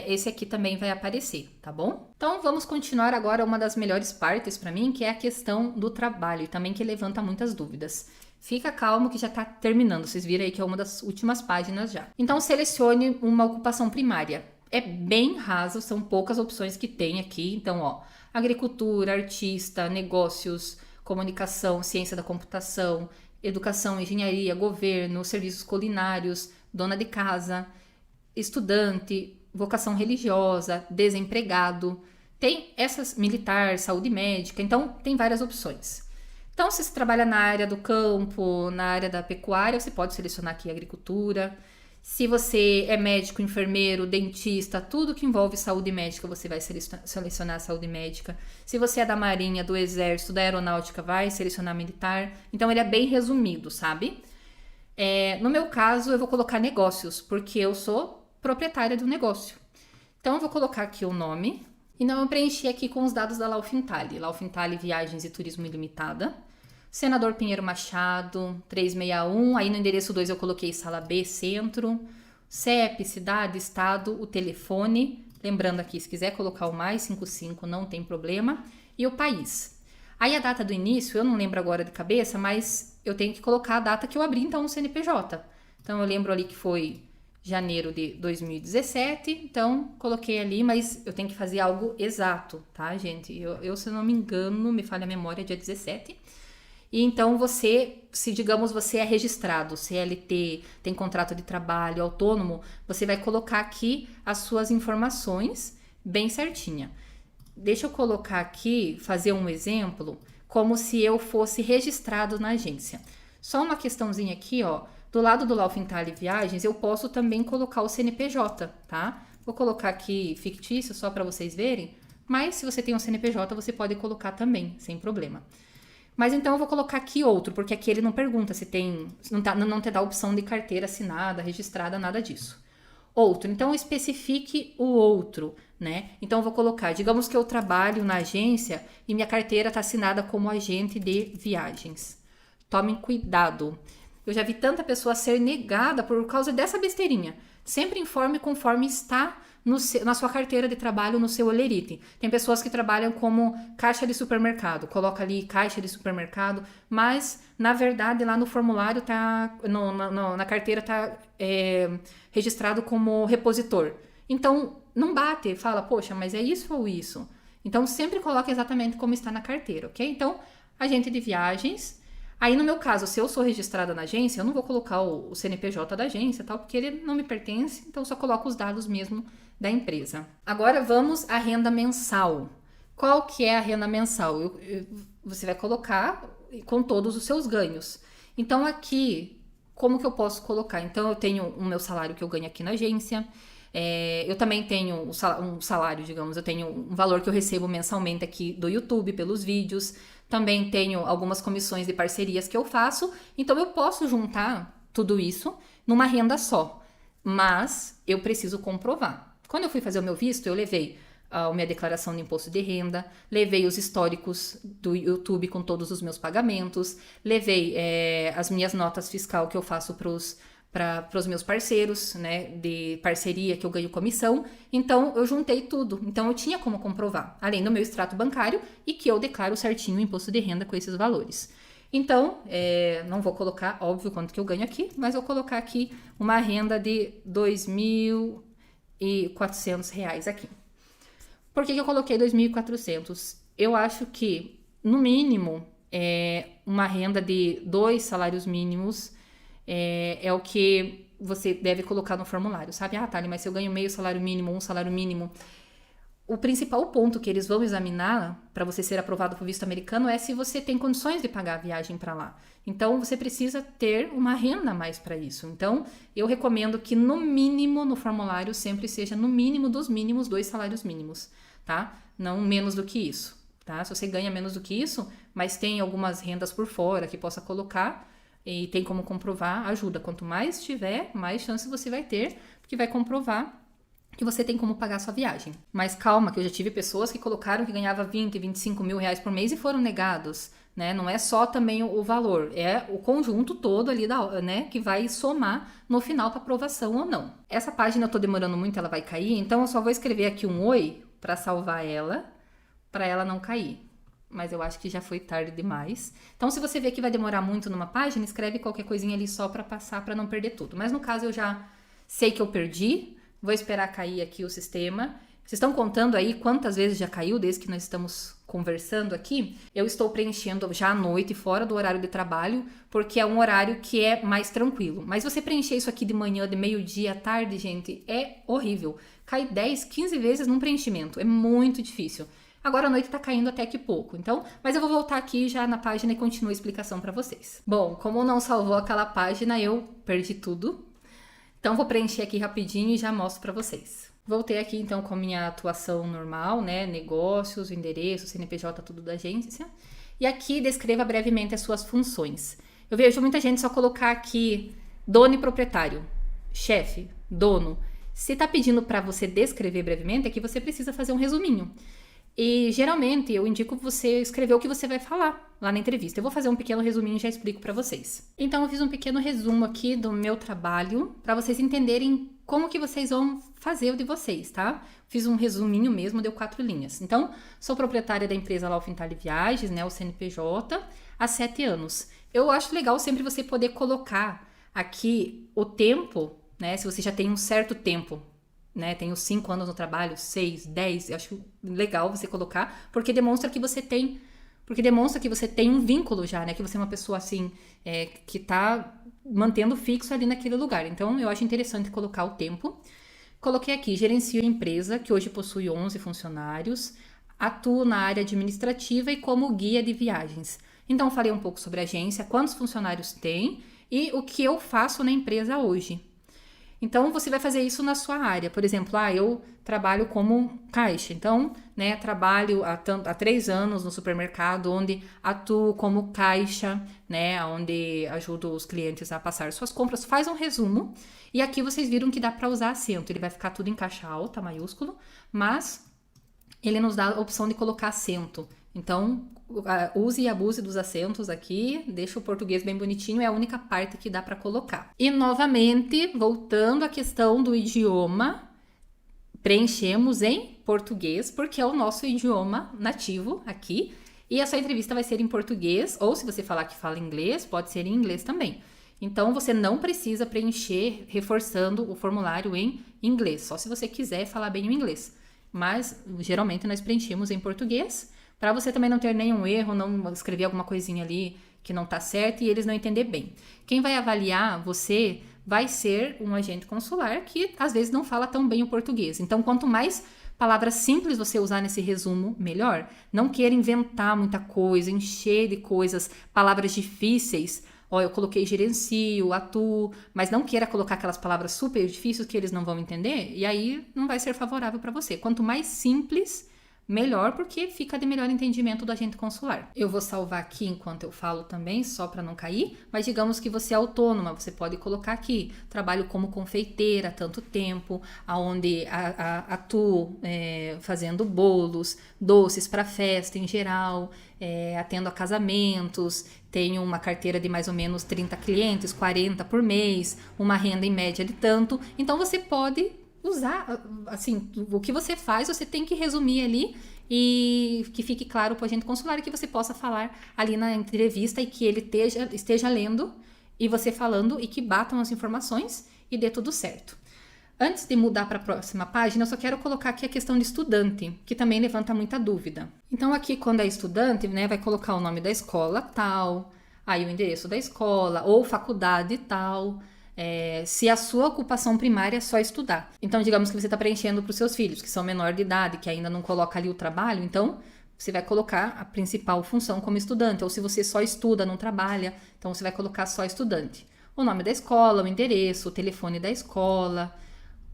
[SPEAKER 1] esse aqui também vai aparecer, tá bom? Então, vamos continuar agora uma das melhores partes para mim, que é a questão do trabalho, e também que levanta muitas dúvidas. Fica calmo que já tá terminando, vocês viram aí que é uma das últimas páginas já. Então, selecione uma ocupação primária. É bem raso, são poucas opções que tem aqui. Então, ó, agricultura, artista, negócios, comunicação, ciência da computação, educação, engenharia, governo, serviços culinários, dona de casa, estudante, vocação religiosa, desempregado. Tem essas, militar, saúde médica, então tem várias opções. Então, se você trabalha na área do campo, na área da pecuária, você pode selecionar aqui agricultura. Se você é médico, enfermeiro, dentista, tudo que envolve saúde médica, você vai selecionar a saúde médica. Se você é da marinha, do exército, da aeronáutica, vai selecionar militar. Então, ele é bem resumido, sabe? No meu caso, eu vou colocar negócios, porque eu sou proprietária do negócio. Então, eu vou colocar aqui o nome. E não, eu preenchi aqui com os dados da Laufintale. Laufintale Viagens e Turismo Ilimitada. Senador Pinheiro Machado, 361. Aí no endereço 2 eu coloquei Sala B, Centro. CEP, cidade, estado, o telefone. Lembrando aqui, se quiser colocar o mais 55, não tem problema. E o país. Aí a data do início, eu não lembro agora de cabeça, mas eu tenho que colocar a data que eu abri, então, no CNPJ. Então, eu lembro ali que foi janeiro de 2017, então coloquei ali, mas eu tenho que fazer algo exato, tá, gente? Eu se não me engano, me falha a memória, dia 17. E então você, se digamos você é registrado, CLT, tem contrato de trabalho, autônomo, você vai colocar aqui as suas informações bem certinha. Deixa eu colocar aqui, fazer um exemplo, como se eu fosse registrado na agência. Só uma questãozinha aqui, ó, do lado do Laufintale Viagens, eu posso também colocar o CNPJ, tá? Vou colocar aqui fictício só para vocês verem, mas se você tem um CNPJ, você pode colocar também, sem problema. Mas então eu vou colocar aqui outro, porque aqui ele não pergunta se tem, não te dá a opção de carteira assinada, registrada, nada disso. Outro, então especifique o outro, né? Então eu vou colocar, digamos que eu trabalho na agência e minha carteira está assinada como agente de viagens. Tomem cuidado. Eu já vi tanta pessoa ser negada por causa dessa besteirinha. Sempre informe conforme está na sua carteira de trabalho, no seu olerite. Tem pessoas que trabalham como caixa de supermercado, coloca ali caixa de supermercado, mas na verdade lá no formulário na carteira tá registrado como repositor. Então não bate, fala, poxa, mas é isso ou isso? Então sempre coloca exatamente como está na carteira, ok? Então, agente de viagens. Aí, no meu caso, se eu sou registrada na agência, eu não vou colocar o CNPJ da agência, tal, porque ele não me pertence, então eu só coloco os dados mesmo da empresa. Agora, vamos à renda mensal. Qual que é a renda mensal? Você vai colocar com todos os seus ganhos. Então, aqui, como que eu posso colocar? Então, eu tenho o meu salário que eu ganho aqui na agência, Eu também tenho um salário, digamos, eu tenho um valor que eu recebo mensalmente aqui do YouTube pelos vídeos. Também tenho algumas comissões de parcerias que eu faço. Então eu posso juntar tudo isso numa renda só. Mas eu preciso comprovar. Quando eu fui fazer o meu visto, eu levei a minha declaração de imposto de renda, levei os históricos do YouTube com todos os meus pagamentos, levei as minhas notas fiscal que eu faço para os meus parceiros, né, de parceria que eu ganho comissão. Então eu juntei tudo, então eu tinha como comprovar, além do meu extrato bancário e que eu declaro certinho o imposto de renda com esses valores. Então, não vou colocar, óbvio, quanto que eu ganho aqui, mas vou colocar aqui uma renda de R$2.400 aqui. Por que eu coloquei 2.400? Eu acho que, no mínimo, uma renda de 2 salários mínimos é o que você deve colocar no formulário, sabe? Ah, Thali, mas se eu ganho meio salário mínimo, um salário mínimo... O principal ponto que eles vão examinar para você ser aprovado para o visto americano é se você tem condições de pagar a viagem para lá. Então, você precisa ter uma renda a mais para isso. Então, eu recomendo que, no mínimo, no formulário, sempre seja no mínimo dos mínimos 2 salários mínimos, tá? Não menos do que isso, tá? Se você ganha menos do que isso, mas tem algumas rendas por fora que possa colocar e tem como comprovar, ajuda. Quanto mais tiver, mais chance você vai ter, porque vai comprovar que você tem como pagar a sua viagem. Mas calma, que eu já tive pessoas que colocaram que ganhava 20, 25 mil reais por mês e foram negados, né? Não é só também o valor, é o conjunto todo ali, né, que vai somar no final para aprovação ou não. Essa página eu tô demorando muito, ela vai cair, então eu só vou escrever aqui um oi para salvar ela, para ela não cair. Mas eu acho que já foi tarde demais. Então, se você vê que vai demorar muito numa página, escreve qualquer coisinha ali só para passar, para não perder tudo. Mas no caso eu já sei que eu perdi. Vou esperar cair aqui o sistema. Vocês estão contando aí quantas vezes já caiu desde que nós estamos conversando aqui? Eu estou preenchendo já à noite, fora do horário de trabalho, porque é um horário que é mais tranquilo. Mas você preencher isso aqui de manhã, de meio-dia, à tarde, gente, é horrível. Cai 10, 15 vezes num preenchimento. É muito difícil. Agora a noite tá caindo até que pouco, então... Mas eu vou voltar aqui já na página e continuo a explicação para vocês. Bom, como não salvou aquela página, eu perdi tudo. Então, vou preencher aqui rapidinho e já mostro para vocês. Voltei aqui, então, com a minha atuação normal, né? Negócios, endereço, CNPJ, tudo da agência. E aqui, descreva brevemente as suas funções. Eu vejo muita gente só colocar aqui dono e proprietário, chefe, dono. Se tá pedindo para você descrever brevemente, é que você precisa fazer um resuminho. E, geralmente, eu indico você escrever o que você vai falar lá na entrevista. Eu vou fazer um pequeno resuminho e já explico para vocês. Então, eu fiz um pequeno resumo aqui do meu trabalho, para vocês entenderem como que vocês vão fazer o de vocês, tá? Fiz um resuminho mesmo, deu 4 linhas. Então, sou proprietária da empresa Laufenthaler Viagens, né, o CNPJ, há 7 anos. Eu acho legal sempre você poder colocar aqui o tempo, né, se você já tem um certo tempo, né, tenho 5 anos no trabalho, 6, 10, eu acho legal você colocar, porque demonstra que você tem um vínculo já, né, que você é uma pessoa assim, que tá mantendo fixo ali naquele lugar. Então, eu acho interessante colocar o tempo. Coloquei aqui, gerencio a empresa, que hoje possui 11 funcionários, atuo na área administrativa e como guia de viagens. Então, falei um pouco sobre a agência, quantos funcionários tem e o que eu faço na empresa hoje. Então, você vai fazer isso na sua área. Por exemplo, eu trabalho como caixa. Então, né, trabalho há 3 anos no supermercado, onde atuo como caixa, né, onde ajudo os clientes a passar suas compras. Faz um resumo. E aqui vocês viram que dá para usar acento. Ele vai ficar tudo em caixa alta, maiúsculo, mas ele nos dá a opção de colocar acento. Então, use e abuse dos acentos aqui, deixa o português bem bonitinho, é a única parte que dá para colocar. E novamente, voltando à questão do idioma, preenchemos em português, porque é o nosso idioma nativo aqui, e essa entrevista vai ser em português, ou se você falar que fala inglês, pode ser em inglês também. Então, você não precisa preencher reforçando o formulário em inglês, só se você quiser falar bem o inglês. Mas, geralmente, nós preenchemos em português, para você também não ter nenhum erro, não escrever alguma coisinha ali que não tá certo e eles não entender bem. Quem vai avaliar você vai ser um agente consular que às vezes não fala tão bem o português. Então, quanto mais palavras simples você usar nesse resumo, melhor. Não queira inventar muita coisa, encher de coisas, palavras difíceis, Ó, eu coloquei gerencio, atuo, mas não queira colocar aquelas palavras super difíceis que eles não vão entender, e aí não vai ser favorável para você. Quanto mais simples, melhor, porque fica de melhor entendimento do agente consular. Eu vou salvar aqui enquanto eu falo também, só para não cair, mas digamos que você é autônoma, você pode colocar aqui, trabalho como confeiteira há tanto tempo, aonde atuo fazendo bolos, doces para festa em geral, atendo a casamentos, tenho uma carteira de mais ou menos 30 clientes, 40 por mês, uma renda em média de tanto, então você pode usar, assim, o que você faz, você tem que resumir ali e que fique claro para o agente consular e que você possa falar ali na entrevista e que ele esteja lendo e você falando e que batam as informações e dê tudo certo. Antes de mudar para a próxima página, eu só quero colocar aqui a questão de estudante, que também levanta muita dúvida. Então aqui, quando é estudante, né, vai colocar o nome da escola tal, aí o endereço da escola ou faculdade tal, se a sua ocupação primária é só estudar. Então, digamos que você está preenchendo para os seus filhos, que são menor de idade, que ainda não coloca ali o trabalho, então você vai colocar a principal função como estudante. Ou se você só estuda, não trabalha, então você vai colocar só estudante. O nome da escola, o endereço, o telefone da escola,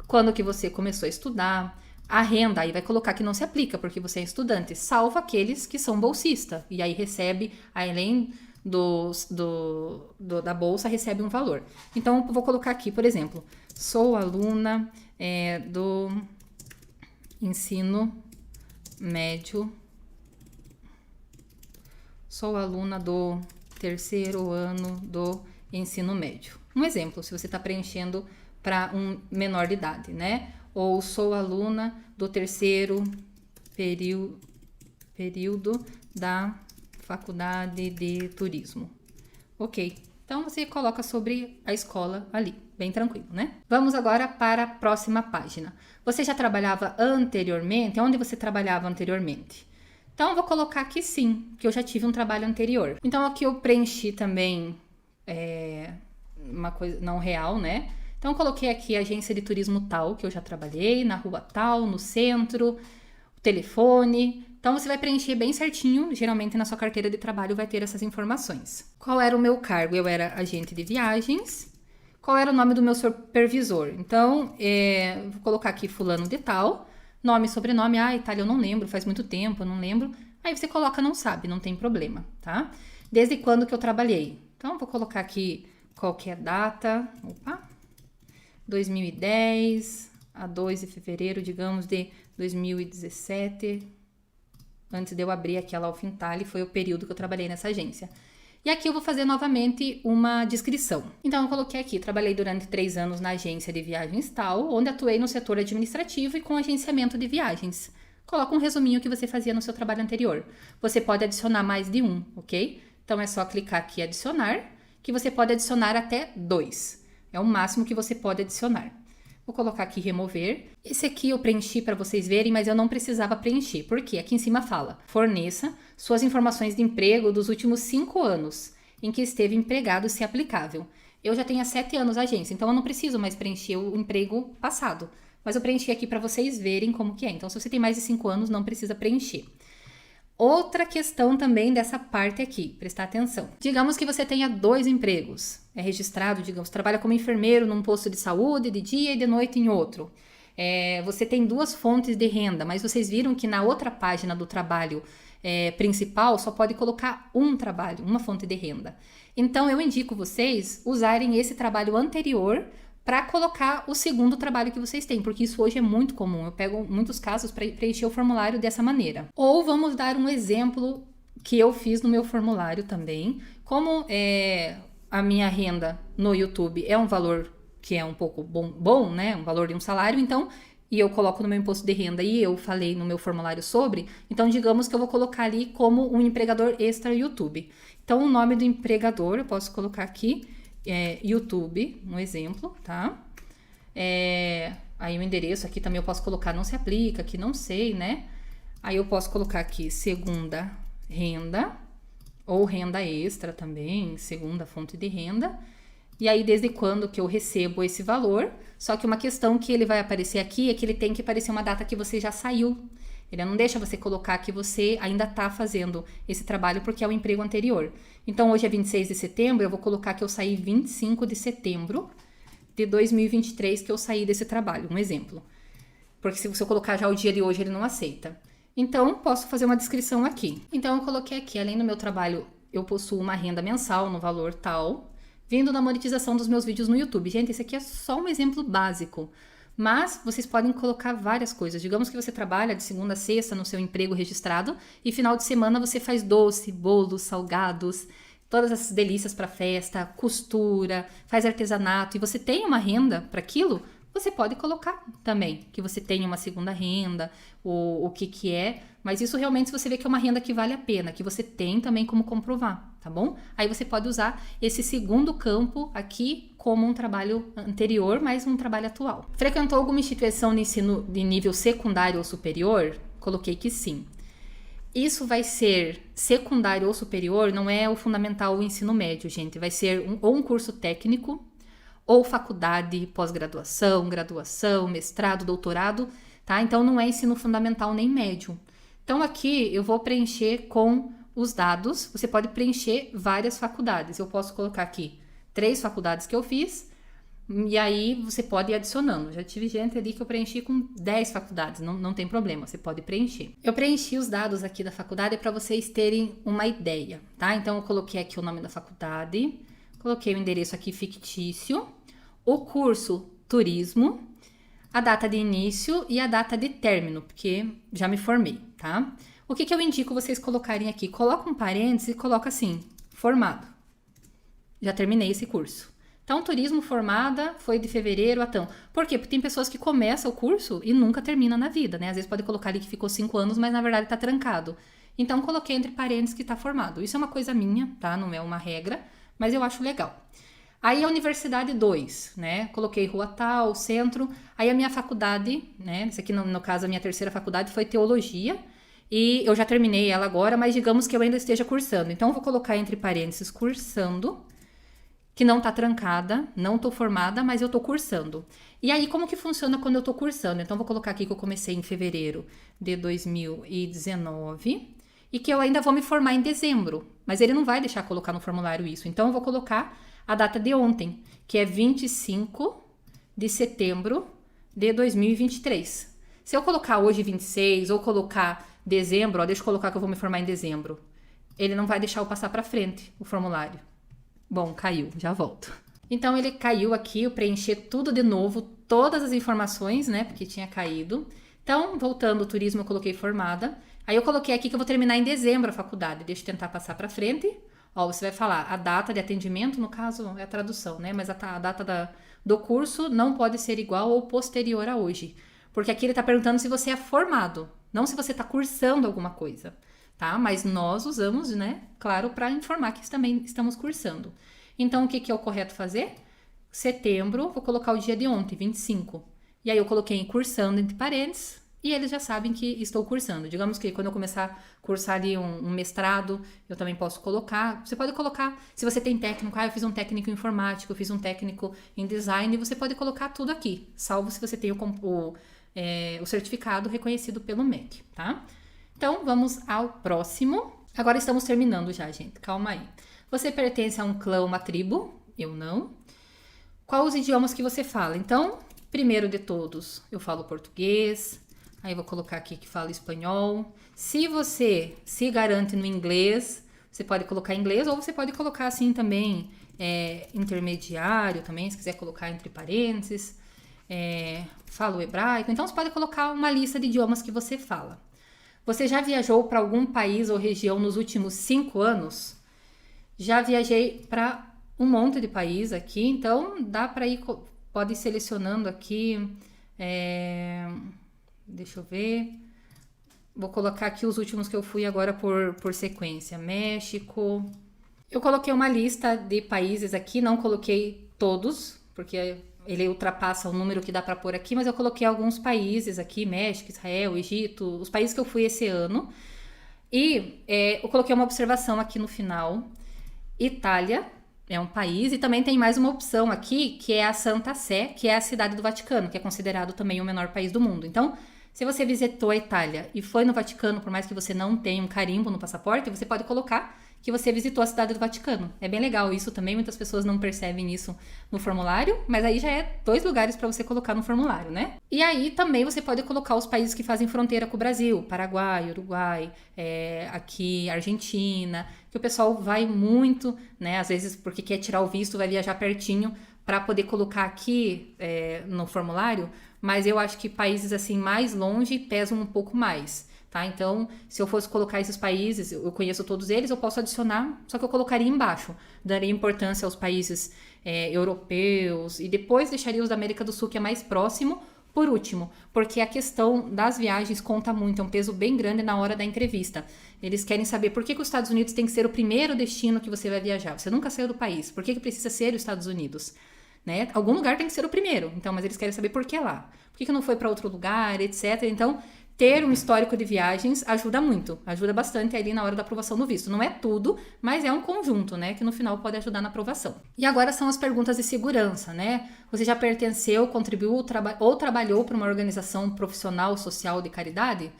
[SPEAKER 1] quando que você começou a estudar, a renda, aí vai colocar que não se aplica, porque você é estudante, salvo aqueles que são bolsista, e aí recebe, além da bolsa, recebe um valor. Então, eu vou colocar aqui, por exemplo, sou aluna do ensino médio, sou aluna do terceiro ano do ensino médio. Um exemplo, se você está preenchendo para um menor de idade, né? Ou sou aluna do terceiro período da Faculdade de Turismo. Ok, então você coloca sobre a escola ali, bem tranquilo, né? Vamos agora para a próxima página. Você já trabalhava anteriormente? Onde você trabalhava anteriormente? Então eu vou colocar aqui sim, que eu já tive um trabalho anterior. Então aqui eu preenchi também uma coisa não real, né? Então eu coloquei aqui agência de turismo tal, que eu já trabalhei, na rua tal, no centro, o telefone. Então, você vai preencher bem certinho, geralmente na sua carteira de trabalho vai ter essas informações. Qual era o meu cargo? Eu era agente de viagens. Qual era o nome do meu supervisor? Então, vou colocar aqui fulano de tal, nome e sobrenome. Itália, eu não lembro, faz muito tempo, eu não lembro. Aí você coloca não sabe, não tem problema, tá? Desde quando que eu trabalhei? Então, vou colocar aqui qualquer data. 2010, a 2 de fevereiro, digamos, de 2017... Antes de eu abrir aquela Alfintale, foi o período que eu trabalhei nessa agência. E aqui eu vou fazer novamente uma descrição. Então, eu coloquei aqui, trabalhei durante 3 anos na agência de viagens tal, onde atuei no setor administrativo e com agenciamento de viagens. Coloca um resuminho que você fazia no seu trabalho anterior. Você pode adicionar mais de um, ok? Então, é só clicar aqui em adicionar, que você pode adicionar até 2. É o máximo que você pode adicionar. Vou colocar aqui remover. Esse aqui eu preenchi para vocês verem, mas eu não precisava preencher. Por quê? Aqui em cima fala: forneça suas informações de emprego dos últimos 5 anos em que esteve empregado, se aplicável. Eu já tenho há 7 anos a agência, então eu não preciso mais preencher o emprego passado. Mas eu preenchi aqui para vocês verem como que é. Então, se você tem mais de 5 anos, não precisa preencher. Outra questão também dessa parte aqui, prestar atenção. Digamos que você tenha 2 empregos. É registrado, digamos, trabalha como enfermeiro num posto de saúde, de dia e de noite em outro. Você tem 2 fontes de renda, mas vocês viram que na outra página do trabalho principal só pode colocar um trabalho, uma fonte de renda. Então, eu indico vocês usarem esse trabalho anterior para colocar o segundo trabalho que vocês têm, porque isso hoje é muito comum. Eu pego muitos casos para preencher o formulário dessa maneira. Ou vamos dar um exemplo que eu fiz no meu formulário também. Como a minha renda no YouTube é um valor que é um pouco bom, né? Um valor de um salário, então, e eu coloco no meu imposto de renda e eu falei no meu formulário sobre, então digamos que eu vou colocar ali como um empregador extra YouTube. Então, o nome do empregador eu posso colocar aqui, YouTube, um exemplo, tá? Aí o endereço aqui também eu posso colocar não se aplica, que não sei, né? Aí eu posso colocar aqui segunda renda, ou renda extra também, segunda fonte de renda. E aí desde quando que eu recebo esse valor, só que uma questão que ele vai aparecer aqui é que ele tem que aparecer uma data que você já saiu Ele não deixa você colocar que você ainda está fazendo esse trabalho porque é o emprego anterior. Então, hoje é 26 de setembro, eu vou colocar que eu saí 25 de setembro de 2023 que eu saí desse trabalho, um exemplo. Porque se eu colocar já o dia de hoje, ele não aceita. Então, posso fazer uma descrição aqui. Então, eu coloquei aqui, além do meu trabalho, eu possuo uma renda mensal no valor tal, vindo da monetização dos meus vídeos no YouTube. Gente, esse aqui é só um exemplo básico. Mas vocês podem colocar várias coisas. Digamos que você trabalha de segunda a sexta no seu emprego registrado e final de semana você faz doce, bolos, salgados, todas essas delícias para festa, costura, faz artesanato e você tem uma renda para aquilo, você pode colocar também que você tem uma segunda renda, o que é, mas isso realmente você vê que é uma renda que vale a pena, que você tem também como comprovar, tá bom? Aí você pode usar esse segundo campo aqui como um trabalho anterior, mas um trabalho atual. Frequentou alguma instituição de ensino de nível secundário ou superior? Coloquei que sim. Isso vai ser secundário ou superior, não é o fundamental, o ensino médio, gente. Vai ser ou um curso técnico, ou faculdade, pós-graduação, graduação, mestrado, doutorado, tá? Então, não é ensino fundamental nem médio. Então, aqui eu vou preencher com os dados. Você pode preencher várias faculdades. Eu posso colocar aqui 3 faculdades que eu fiz, e aí você pode ir adicionando. Já tive gente ali que eu preenchi com 10 faculdades, não tem problema, você pode preencher. Eu preenchi os dados aqui da faculdade para vocês terem uma ideia, tá? Então, eu coloquei aqui o nome da faculdade, coloquei o endereço aqui fictício, o curso turismo, a data de início e a data de término, porque já me formei, tá? O que eu indico vocês colocarem aqui? Coloca um parênteses e coloca assim, formado. Já terminei esse curso. Então, turismo formada foi de fevereiro a tão. Por quê? Porque tem pessoas que começam o curso e nunca termina na vida, né? Às vezes pode colocar ali que ficou 5 anos, mas na verdade tá trancado. Então, coloquei entre parênteses que tá formado. Isso é uma coisa minha, tá? Não é uma regra, mas eu acho legal. Aí a universidade 2, né? Coloquei rua tal, centro. Aí a minha faculdade, né? Essa aqui no caso a minha terceira faculdade foi teologia. E eu já terminei ela agora, mas digamos que eu ainda esteja cursando. Então eu vou colocar entre parênteses cursando, que não tá trancada, não tô formada, mas eu tô cursando. E aí como que funciona quando eu tô cursando? Então eu vou colocar aqui que eu comecei em fevereiro de 2019 e que eu ainda vou me formar em dezembro. Mas ele não vai deixar colocar no formulário isso. Então eu vou colocar a data de ontem, que é 25 de setembro de 2023. Se eu colocar hoje 26 ou colocar dezembro, ó, deixa eu colocar que eu vou me formar em dezembro, ele não vai deixar eu passar para frente o formulário. Bom, caiu, já volto. Então ele caiu aqui, eu preenchi tudo de novo, todas as informações, né, porque tinha caído. Então, voltando ao turismo, eu coloquei formada. Aí eu coloquei aqui que eu vou terminar em dezembro a faculdade, deixa eu tentar passar para frente. Ó, você vai falar, a data de atendimento, no caso é a tradução, né? Mas a data do curso não pode ser igual ou posterior a hoje. Porque aqui ele está perguntando se você é formado, não se você está cursando alguma coisa, tá? Mas nós usamos, né? Claro, para informar que também estamos cursando. Então, o que é o correto fazer? Setembro, vou colocar o dia de ontem, 25. E aí eu coloquei em cursando entre parênteses. E eles já sabem que estou cursando. Digamos que quando eu começar a cursar ali um mestrado, eu também posso colocar. Você pode colocar, se você tem técnico, eu fiz um técnico em informática, eu fiz um técnico em design, você pode colocar tudo aqui, salvo se você tem o certificado reconhecido pelo MEC, tá? Então, vamos ao próximo. Agora estamos terminando já, gente. Calma aí. Você pertence a um clã ou uma tribo? Eu não. Quais os idiomas que você fala? Então, primeiro de todos, eu falo português. Aí eu vou colocar aqui que fala espanhol. Se você se garante no inglês, você pode colocar inglês ou você pode colocar assim também intermediário também, se quiser colocar entre parênteses. Falo hebraico. Então você pode colocar uma lista de idiomas que você fala. Você já viajou para algum país ou região nos últimos 5 anos? Já viajei para um monte de país aqui, então dá para ir, pode ir selecionando aqui. Deixa eu ver. Vou colocar aqui os últimos que eu fui agora por sequência. México. Eu coloquei uma lista de países aqui, não coloquei todos, porque ele ultrapassa o número que dá para pôr aqui, mas eu coloquei alguns países aqui, México, Israel, Egito, os países que eu fui esse ano. E eu coloquei uma observação aqui no final. Itália é um país e também tem mais uma opção aqui, que é a Santa Sé, que é a cidade do Vaticano, que é considerado também o menor país do mundo. Então, Se você visitou a Itália e foi no Vaticano, por mais que você não tenha um carimbo no passaporte, você pode colocar que você visitou a cidade do Vaticano. É bem legal isso também, muitas pessoas não percebem isso no formulário, mas aí já é 2 lugares para você colocar no formulário, né? E aí também você pode colocar os países que fazem fronteira com o Brasil, Paraguai, Uruguai, aqui Argentina, que o pessoal vai muito, né? Às vezes porque quer tirar o visto, vai viajar pertinho para poder colocar aqui no formulário, mas eu acho que países assim mais longe pesam um pouco mais. Tá? Então, se eu fosse colocar esses países, eu conheço todos eles, eu posso adicionar, só que eu colocaria embaixo. Daria importância aos países europeus e depois deixaria os da América do Sul, que é mais próximo, por último. Porque a questão das viagens conta muito, é um peso bem grande na hora da entrevista. Eles querem saber por que os Estados Unidos tem que ser o primeiro destino que você vai viajar. Você nunca saiu do país, por que precisa ser os Estados Unidos? Né? Algum lugar tem que ser o primeiro, então, mas eles querem saber por que lá. Por que não foi para outro lugar, etc. Então, ter um histórico de viagens ajuda muito, ajuda bastante ali na hora da aprovação do visto. Não é tudo, mas é um conjunto, né, que no final pode ajudar na aprovação. E agora são as perguntas de segurança, né? Você já pertenceu, contribuiu ou trabalhou para uma organização profissional, social de caridade?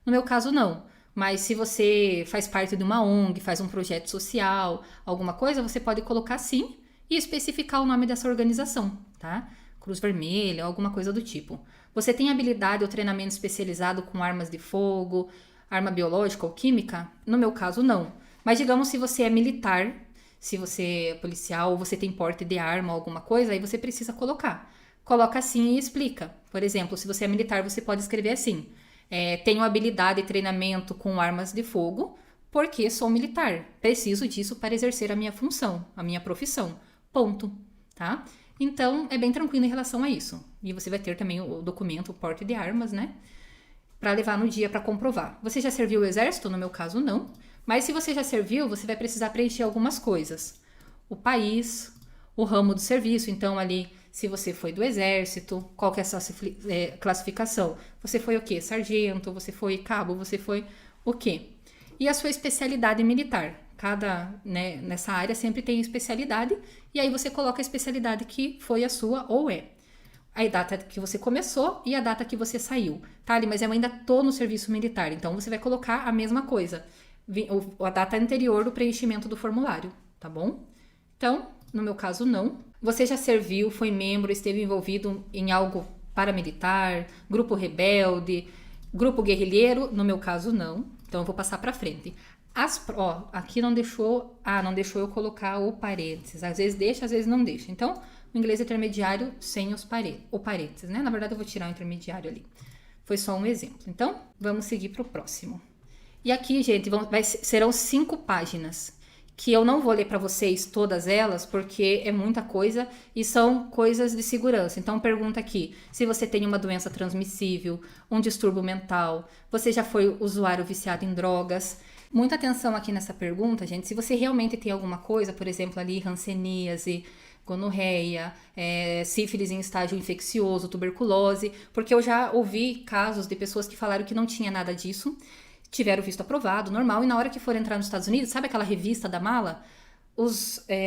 [SPEAKER 1] No meu caso, não. Mas se você faz parte de uma ONG, faz um projeto social, alguma coisa, você pode colocar sim e especificar o nome dessa organização, tá? Cruz Vermelha, alguma coisa do tipo. Você tem habilidade ou treinamento especializado com armas de fogo, arma biológica ou química? No meu caso, não. Mas digamos se você é militar, se você é policial ou você tem porte de arma ou alguma coisa, aí você precisa colocar. Coloca assim e explica. Por exemplo, se você é militar, você pode escrever assim. Tenho habilidade e treinamento com armas de fogo porque sou militar. Preciso disso para exercer a minha função, a minha profissão. Ponto. Tá? Então, é bem tranquilo em relação a isso. E você vai ter também o documento, o porte de armas, né? Para levar no dia para comprovar. Você já serviu o exército? No meu caso, não. Mas se você já serviu, você vai precisar preencher algumas coisas. O país, o ramo do serviço. Então, ali, se você foi do exército, qual que é a sua classificação? Você foi o quê? Sargento? Você foi cabo? Você foi o quê? E a sua especialidade militar. Nessa área sempre tem especialidade, e aí você coloca a especialidade que foi a sua ou é. A data que você começou e a data que você saiu. Tá, mas eu ainda tô no serviço militar, então você vai colocar a mesma coisa. A data anterior do preenchimento do formulário, tá bom? Então, no meu caso, não. Você já serviu, foi membro, esteve envolvido em algo paramilitar, grupo rebelde, grupo guerrilheiro? No meu caso, não. Então, eu vou passar pra frente. Aqui não deixou eu colocar o parênteses. Às vezes deixa, às vezes não deixa. Então, o inglês intermediário sem o parênteses, né? Na verdade, eu vou tirar o intermediário ali. Foi só um exemplo. Então, vamos seguir para o próximo. E aqui, gente, serão 5 páginas, que eu não vou ler para vocês todas elas, porque é muita coisa e são coisas de segurança. Então, pergunta aqui, se você tem uma doença transmissível, um distúrbio mental, você já foi usuário viciado em drogas. Muita atenção aqui nessa pergunta, gente. Se você realmente tem alguma coisa, por exemplo, ali, hanseníase, gonorreia, sífilis em estágio infeccioso, tuberculose, porque eu já ouvi casos de pessoas que falaram que não tinha nada disso, tiveram visto aprovado, normal, e na hora que foram entrar nos Estados Unidos, sabe aquela revista da mala?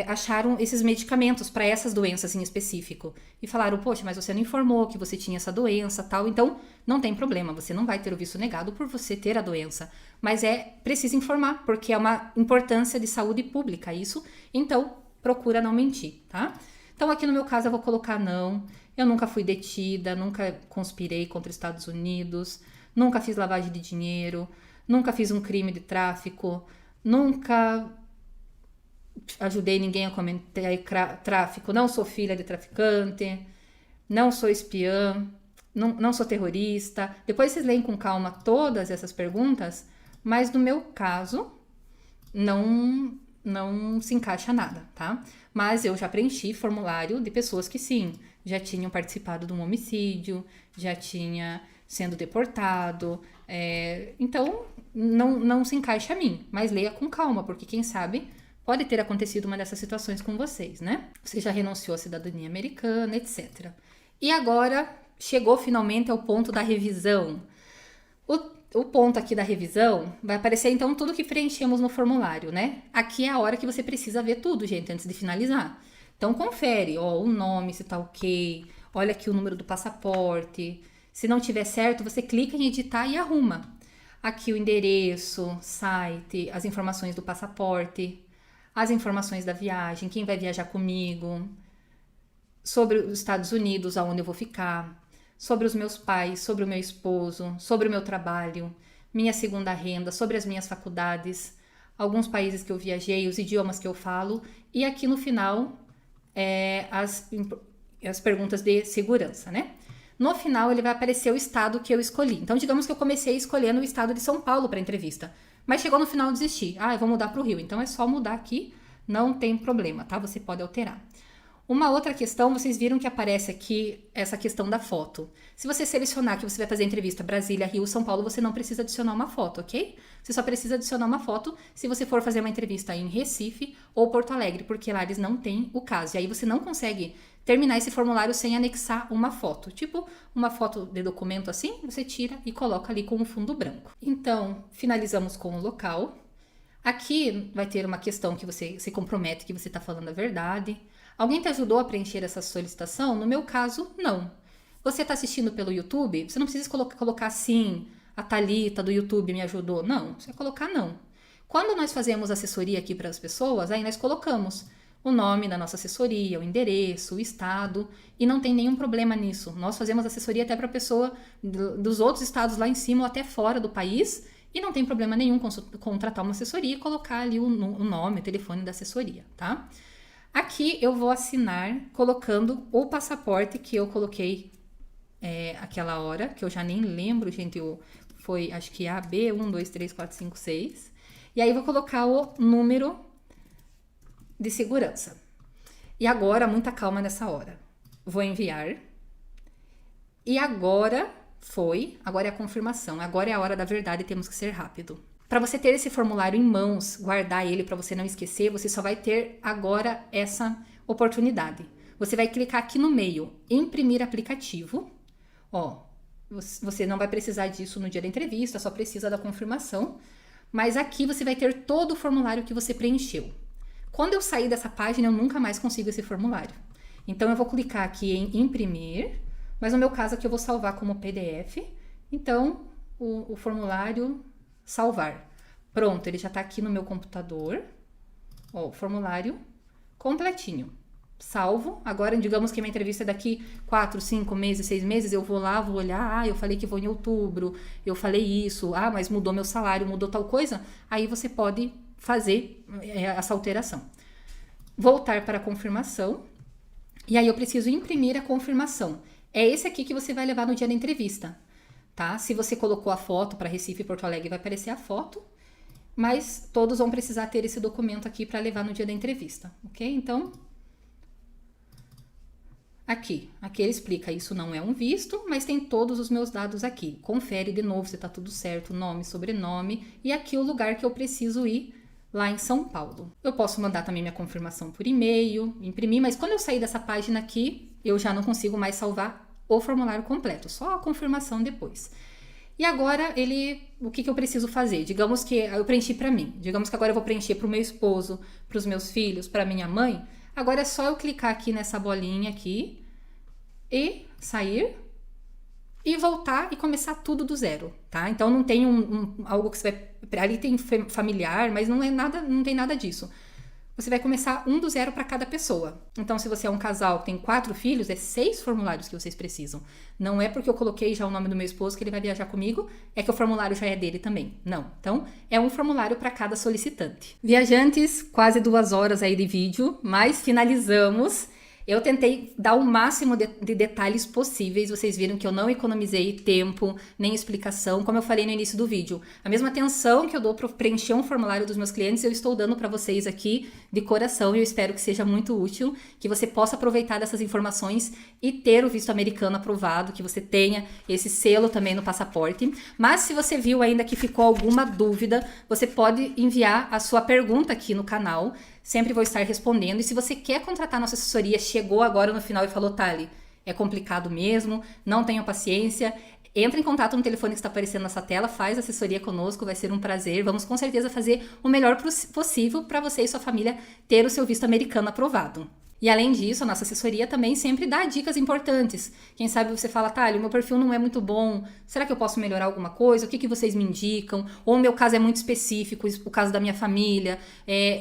[SPEAKER 1] Acharam esses medicamentos para essas doenças em específico. E falaram, poxa, mas você não informou que você tinha essa doença, tal. Então, não tem problema, você não vai ter o visto negado por você ter a doença. Mas precisa informar, porque é uma importância de saúde pública isso. Então, procura não mentir, tá? Então, aqui no meu caso, eu vou colocar não. Eu nunca fui detida, nunca conspirei contra os Estados Unidos, nunca fiz lavagem de dinheiro, nunca fiz um crime de tráfico, nunca ajudei ninguém a cometer tráfico, não sou filha de traficante, não sou espiã, não sou terrorista. Depois vocês leem com calma todas essas perguntas, mas no meu caso não se encaixa nada, tá? Mas eu já preenchi formulário de pessoas que sim, já tinham participado de um homicídio, já tinha sendo deportado, então não se encaixa a mim, mas leia com calma, porque quem sabe pode ter acontecido uma dessas situações com vocês, né? Você já renunciou à cidadania americana, etc. E agora chegou finalmente ao ponto da revisão. O ponto aqui da revisão vai aparecer então tudo que preenchemos no formulário, né? Aqui é a hora que você precisa ver tudo, gente, antes de finalizar. Então confere, o nome, se tá ok, olha aqui o número do passaporte, Se não tiver certo, você clica em editar e arruma. Aqui o endereço, site, as informações do passaporte, as informações da viagem, quem vai viajar comigo, sobre os Estados Unidos, aonde eu vou ficar, sobre os meus pais, sobre o meu esposo, sobre o meu trabalho, minha segunda renda, sobre as minhas faculdades, alguns países que eu viajei, os idiomas que eu falo, e aqui no final as perguntas de segurança, né? No final, ele vai aparecer o estado que eu escolhi. Então, digamos que eu comecei escolhendo o estado de São Paulo para a entrevista. Mas chegou no final e desisti. Eu vou mudar para o Rio. Então, é só mudar aqui. Não tem problema, tá? Você pode alterar. Uma outra questão, vocês viram que aparece aqui essa questão da foto. Se você selecionar que você vai fazer a entrevista Brasília, Rio, São Paulo, você não precisa adicionar uma foto, ok? Você só precisa adicionar uma foto se você for fazer uma entrevista em Recife ou Porto Alegre, porque lá eles não têm o caso. E aí você não consegue terminar esse formulário sem anexar uma foto. Tipo, uma foto de documento assim, você tira e coloca ali com um fundo branco. Então, finalizamos com o local. Aqui vai ter uma questão que você se compromete que você está falando a verdade. Alguém te ajudou a preencher essa solicitação? No meu caso, não. Você está assistindo pelo YouTube? Você não precisa colocar assim, a Thalita do YouTube me ajudou. Não, você vai colocar não. Quando nós fazemos assessoria aqui para as pessoas, aí nós colocamos o nome da nossa assessoria, o endereço, o estado, e não tem nenhum problema nisso. Nós fazemos assessoria até para a pessoa dos outros estados lá em cima ou até fora do país, e não tem problema nenhum contratar uma assessoria e colocar ali o nome, o telefone da assessoria, tá? Aqui eu vou assinar colocando o passaporte que eu coloquei aquela hora, que eu já nem lembro, gente, foi acho que AB 1, 2, 3, 4, 5, 6. E aí vou colocar o número de segurança. E agora, muita calma nessa hora. Vou enviar. E agora agora é a confirmação, agora é a hora da verdade, temos que ser rápido. Para você ter esse formulário em mãos, guardar ele para você não esquecer, você só vai ter agora essa oportunidade. Você vai clicar aqui no meio, imprimir aplicativo. Você não vai precisar disso no dia da entrevista, só precisa da confirmação. Mas aqui você vai ter todo o formulário que você preencheu. Quando eu sair dessa página, eu nunca mais consigo esse formulário. Então, eu vou clicar aqui em imprimir, mas no meu caso aqui eu vou salvar como PDF. Então, o formulário salvar. Pronto, ele já está aqui no meu computador. O formulário completinho. Salvo. Agora, digamos que a minha entrevista é daqui 4, 5 meses, 6 meses, eu vou lá, vou olhar, eu falei que vou em outubro, eu falei isso, mas mudou meu salário, mudou tal coisa. Aí você pode fazer essa alteração. Voltar para a confirmação. E aí eu preciso imprimir a confirmação. É esse aqui que você vai levar no dia da entrevista, tá? Se você colocou a foto para Recife e Porto Alegre, vai aparecer a foto, mas todos vão precisar ter esse documento aqui para levar no dia da entrevista, ok? Então, aqui ele explica, isso não é um visto, mas tem todos os meus dados aqui. Confere de novo se tá tudo certo, nome, sobrenome, e aqui o lugar que eu preciso ir, lá em São Paulo. Eu posso mandar também minha confirmação por e-mail, imprimir, mas quando eu sair dessa página aqui, eu já não consigo mais salvar o formulário completo, só a confirmação depois. E agora, o que eu preciso fazer? Digamos que eu preenchi para mim, digamos que agora eu vou preencher para o meu esposo, para os meus filhos, para minha mãe. Agora é só eu clicar aqui nessa bolinha aqui e sair e voltar e começar tudo do zero, tá? Então não tem algo que você vai... Ali tem familiar, mas não tem nada disso. Você vai começar do zero para cada pessoa. Então, se você é um casal que tem 4 filhos, é 6 formulários que vocês precisam. Não é porque eu coloquei já o nome do meu esposo que ele vai viajar comigo, é que o formulário já é dele também. Não. Então, é um formulário para cada solicitante. Viajantes, quase 2 horas aí de vídeo, mas finalizamos. Eu tentei dar o máximo de detalhes possíveis, vocês viram que eu não economizei tempo, nem explicação, como eu falei no início do vídeo. A mesma atenção que eu dou para preencher um formulário dos meus clientes, eu estou dando para vocês aqui de coração e eu espero que seja muito útil, que você possa aproveitar dessas informações e ter o visto americano aprovado, que você tenha esse selo também no passaporte. Mas se você viu ainda que ficou alguma dúvida, você pode enviar a sua pergunta aqui no canal. Sempre vou estar respondendo. E se você quer contratar nossa assessoria, chegou agora no final e falou, Thali, é complicado mesmo, não tenho paciência, entra em contato no telefone que está aparecendo nessa tela, faz assessoria conosco, vai ser um prazer. Vamos com certeza fazer o melhor possível para você e sua família ter o seu visto americano aprovado. E além disso, a nossa assessoria também sempre dá dicas importantes. Quem sabe você fala, Thalia, o meu perfil não é muito bom, será que eu posso melhorar alguma coisa? O que vocês me indicam? Ou o meu caso é muito específico, o caso da minha família.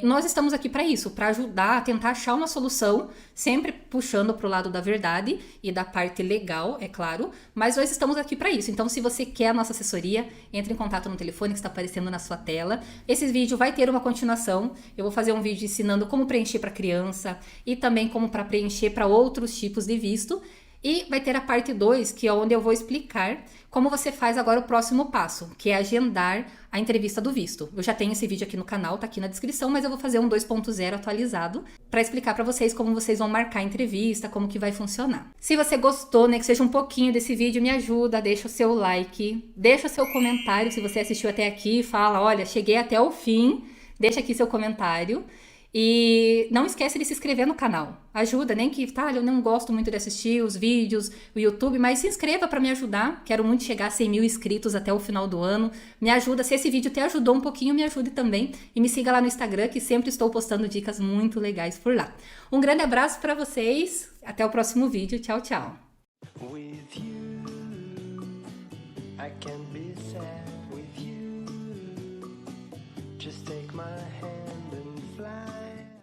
[SPEAKER 1] Nós estamos aqui para isso, para ajudar a tentar achar uma solução, sempre puxando para o lado da verdade e da parte legal, é claro, mas nós estamos aqui para isso. Então, se você quer a nossa assessoria, entre em contato no telefone que está aparecendo na sua tela. Esse vídeo vai ter uma continuação. Eu vou fazer um vídeo ensinando como preencher para criança e também como para preencher para outros tipos de visto. E vai ter a parte 2, que é onde eu vou explicar como você faz agora o próximo passo, que é agendar a entrevista do visto. Eu já tenho esse vídeo aqui no canal, tá aqui na descrição, mas eu vou fazer um 2.0 atualizado para explicar para vocês como vocês vão marcar a entrevista, como que vai funcionar. Se você gostou, né, que seja um pouquinho desse vídeo, me ajuda, deixa o seu like, deixa o seu comentário se você assistiu até aqui, fala, olha, cheguei até o fim, deixa aqui seu comentário. E não esquece de se inscrever no canal. Ajuda, nem que, tá, eu não gosto muito de assistir os vídeos, o YouTube, mas se inscreva para me ajudar. Quero muito chegar a 100 mil inscritos até o final do ano. Me ajuda, se esse vídeo te ajudou um pouquinho, me ajude também. E me siga lá no Instagram, que sempre estou postando dicas muito legais por lá. Um grande abraço para vocês. Até o próximo vídeo. Tchau, tchau. With you, I can be sad with you. Just take my hand and fly.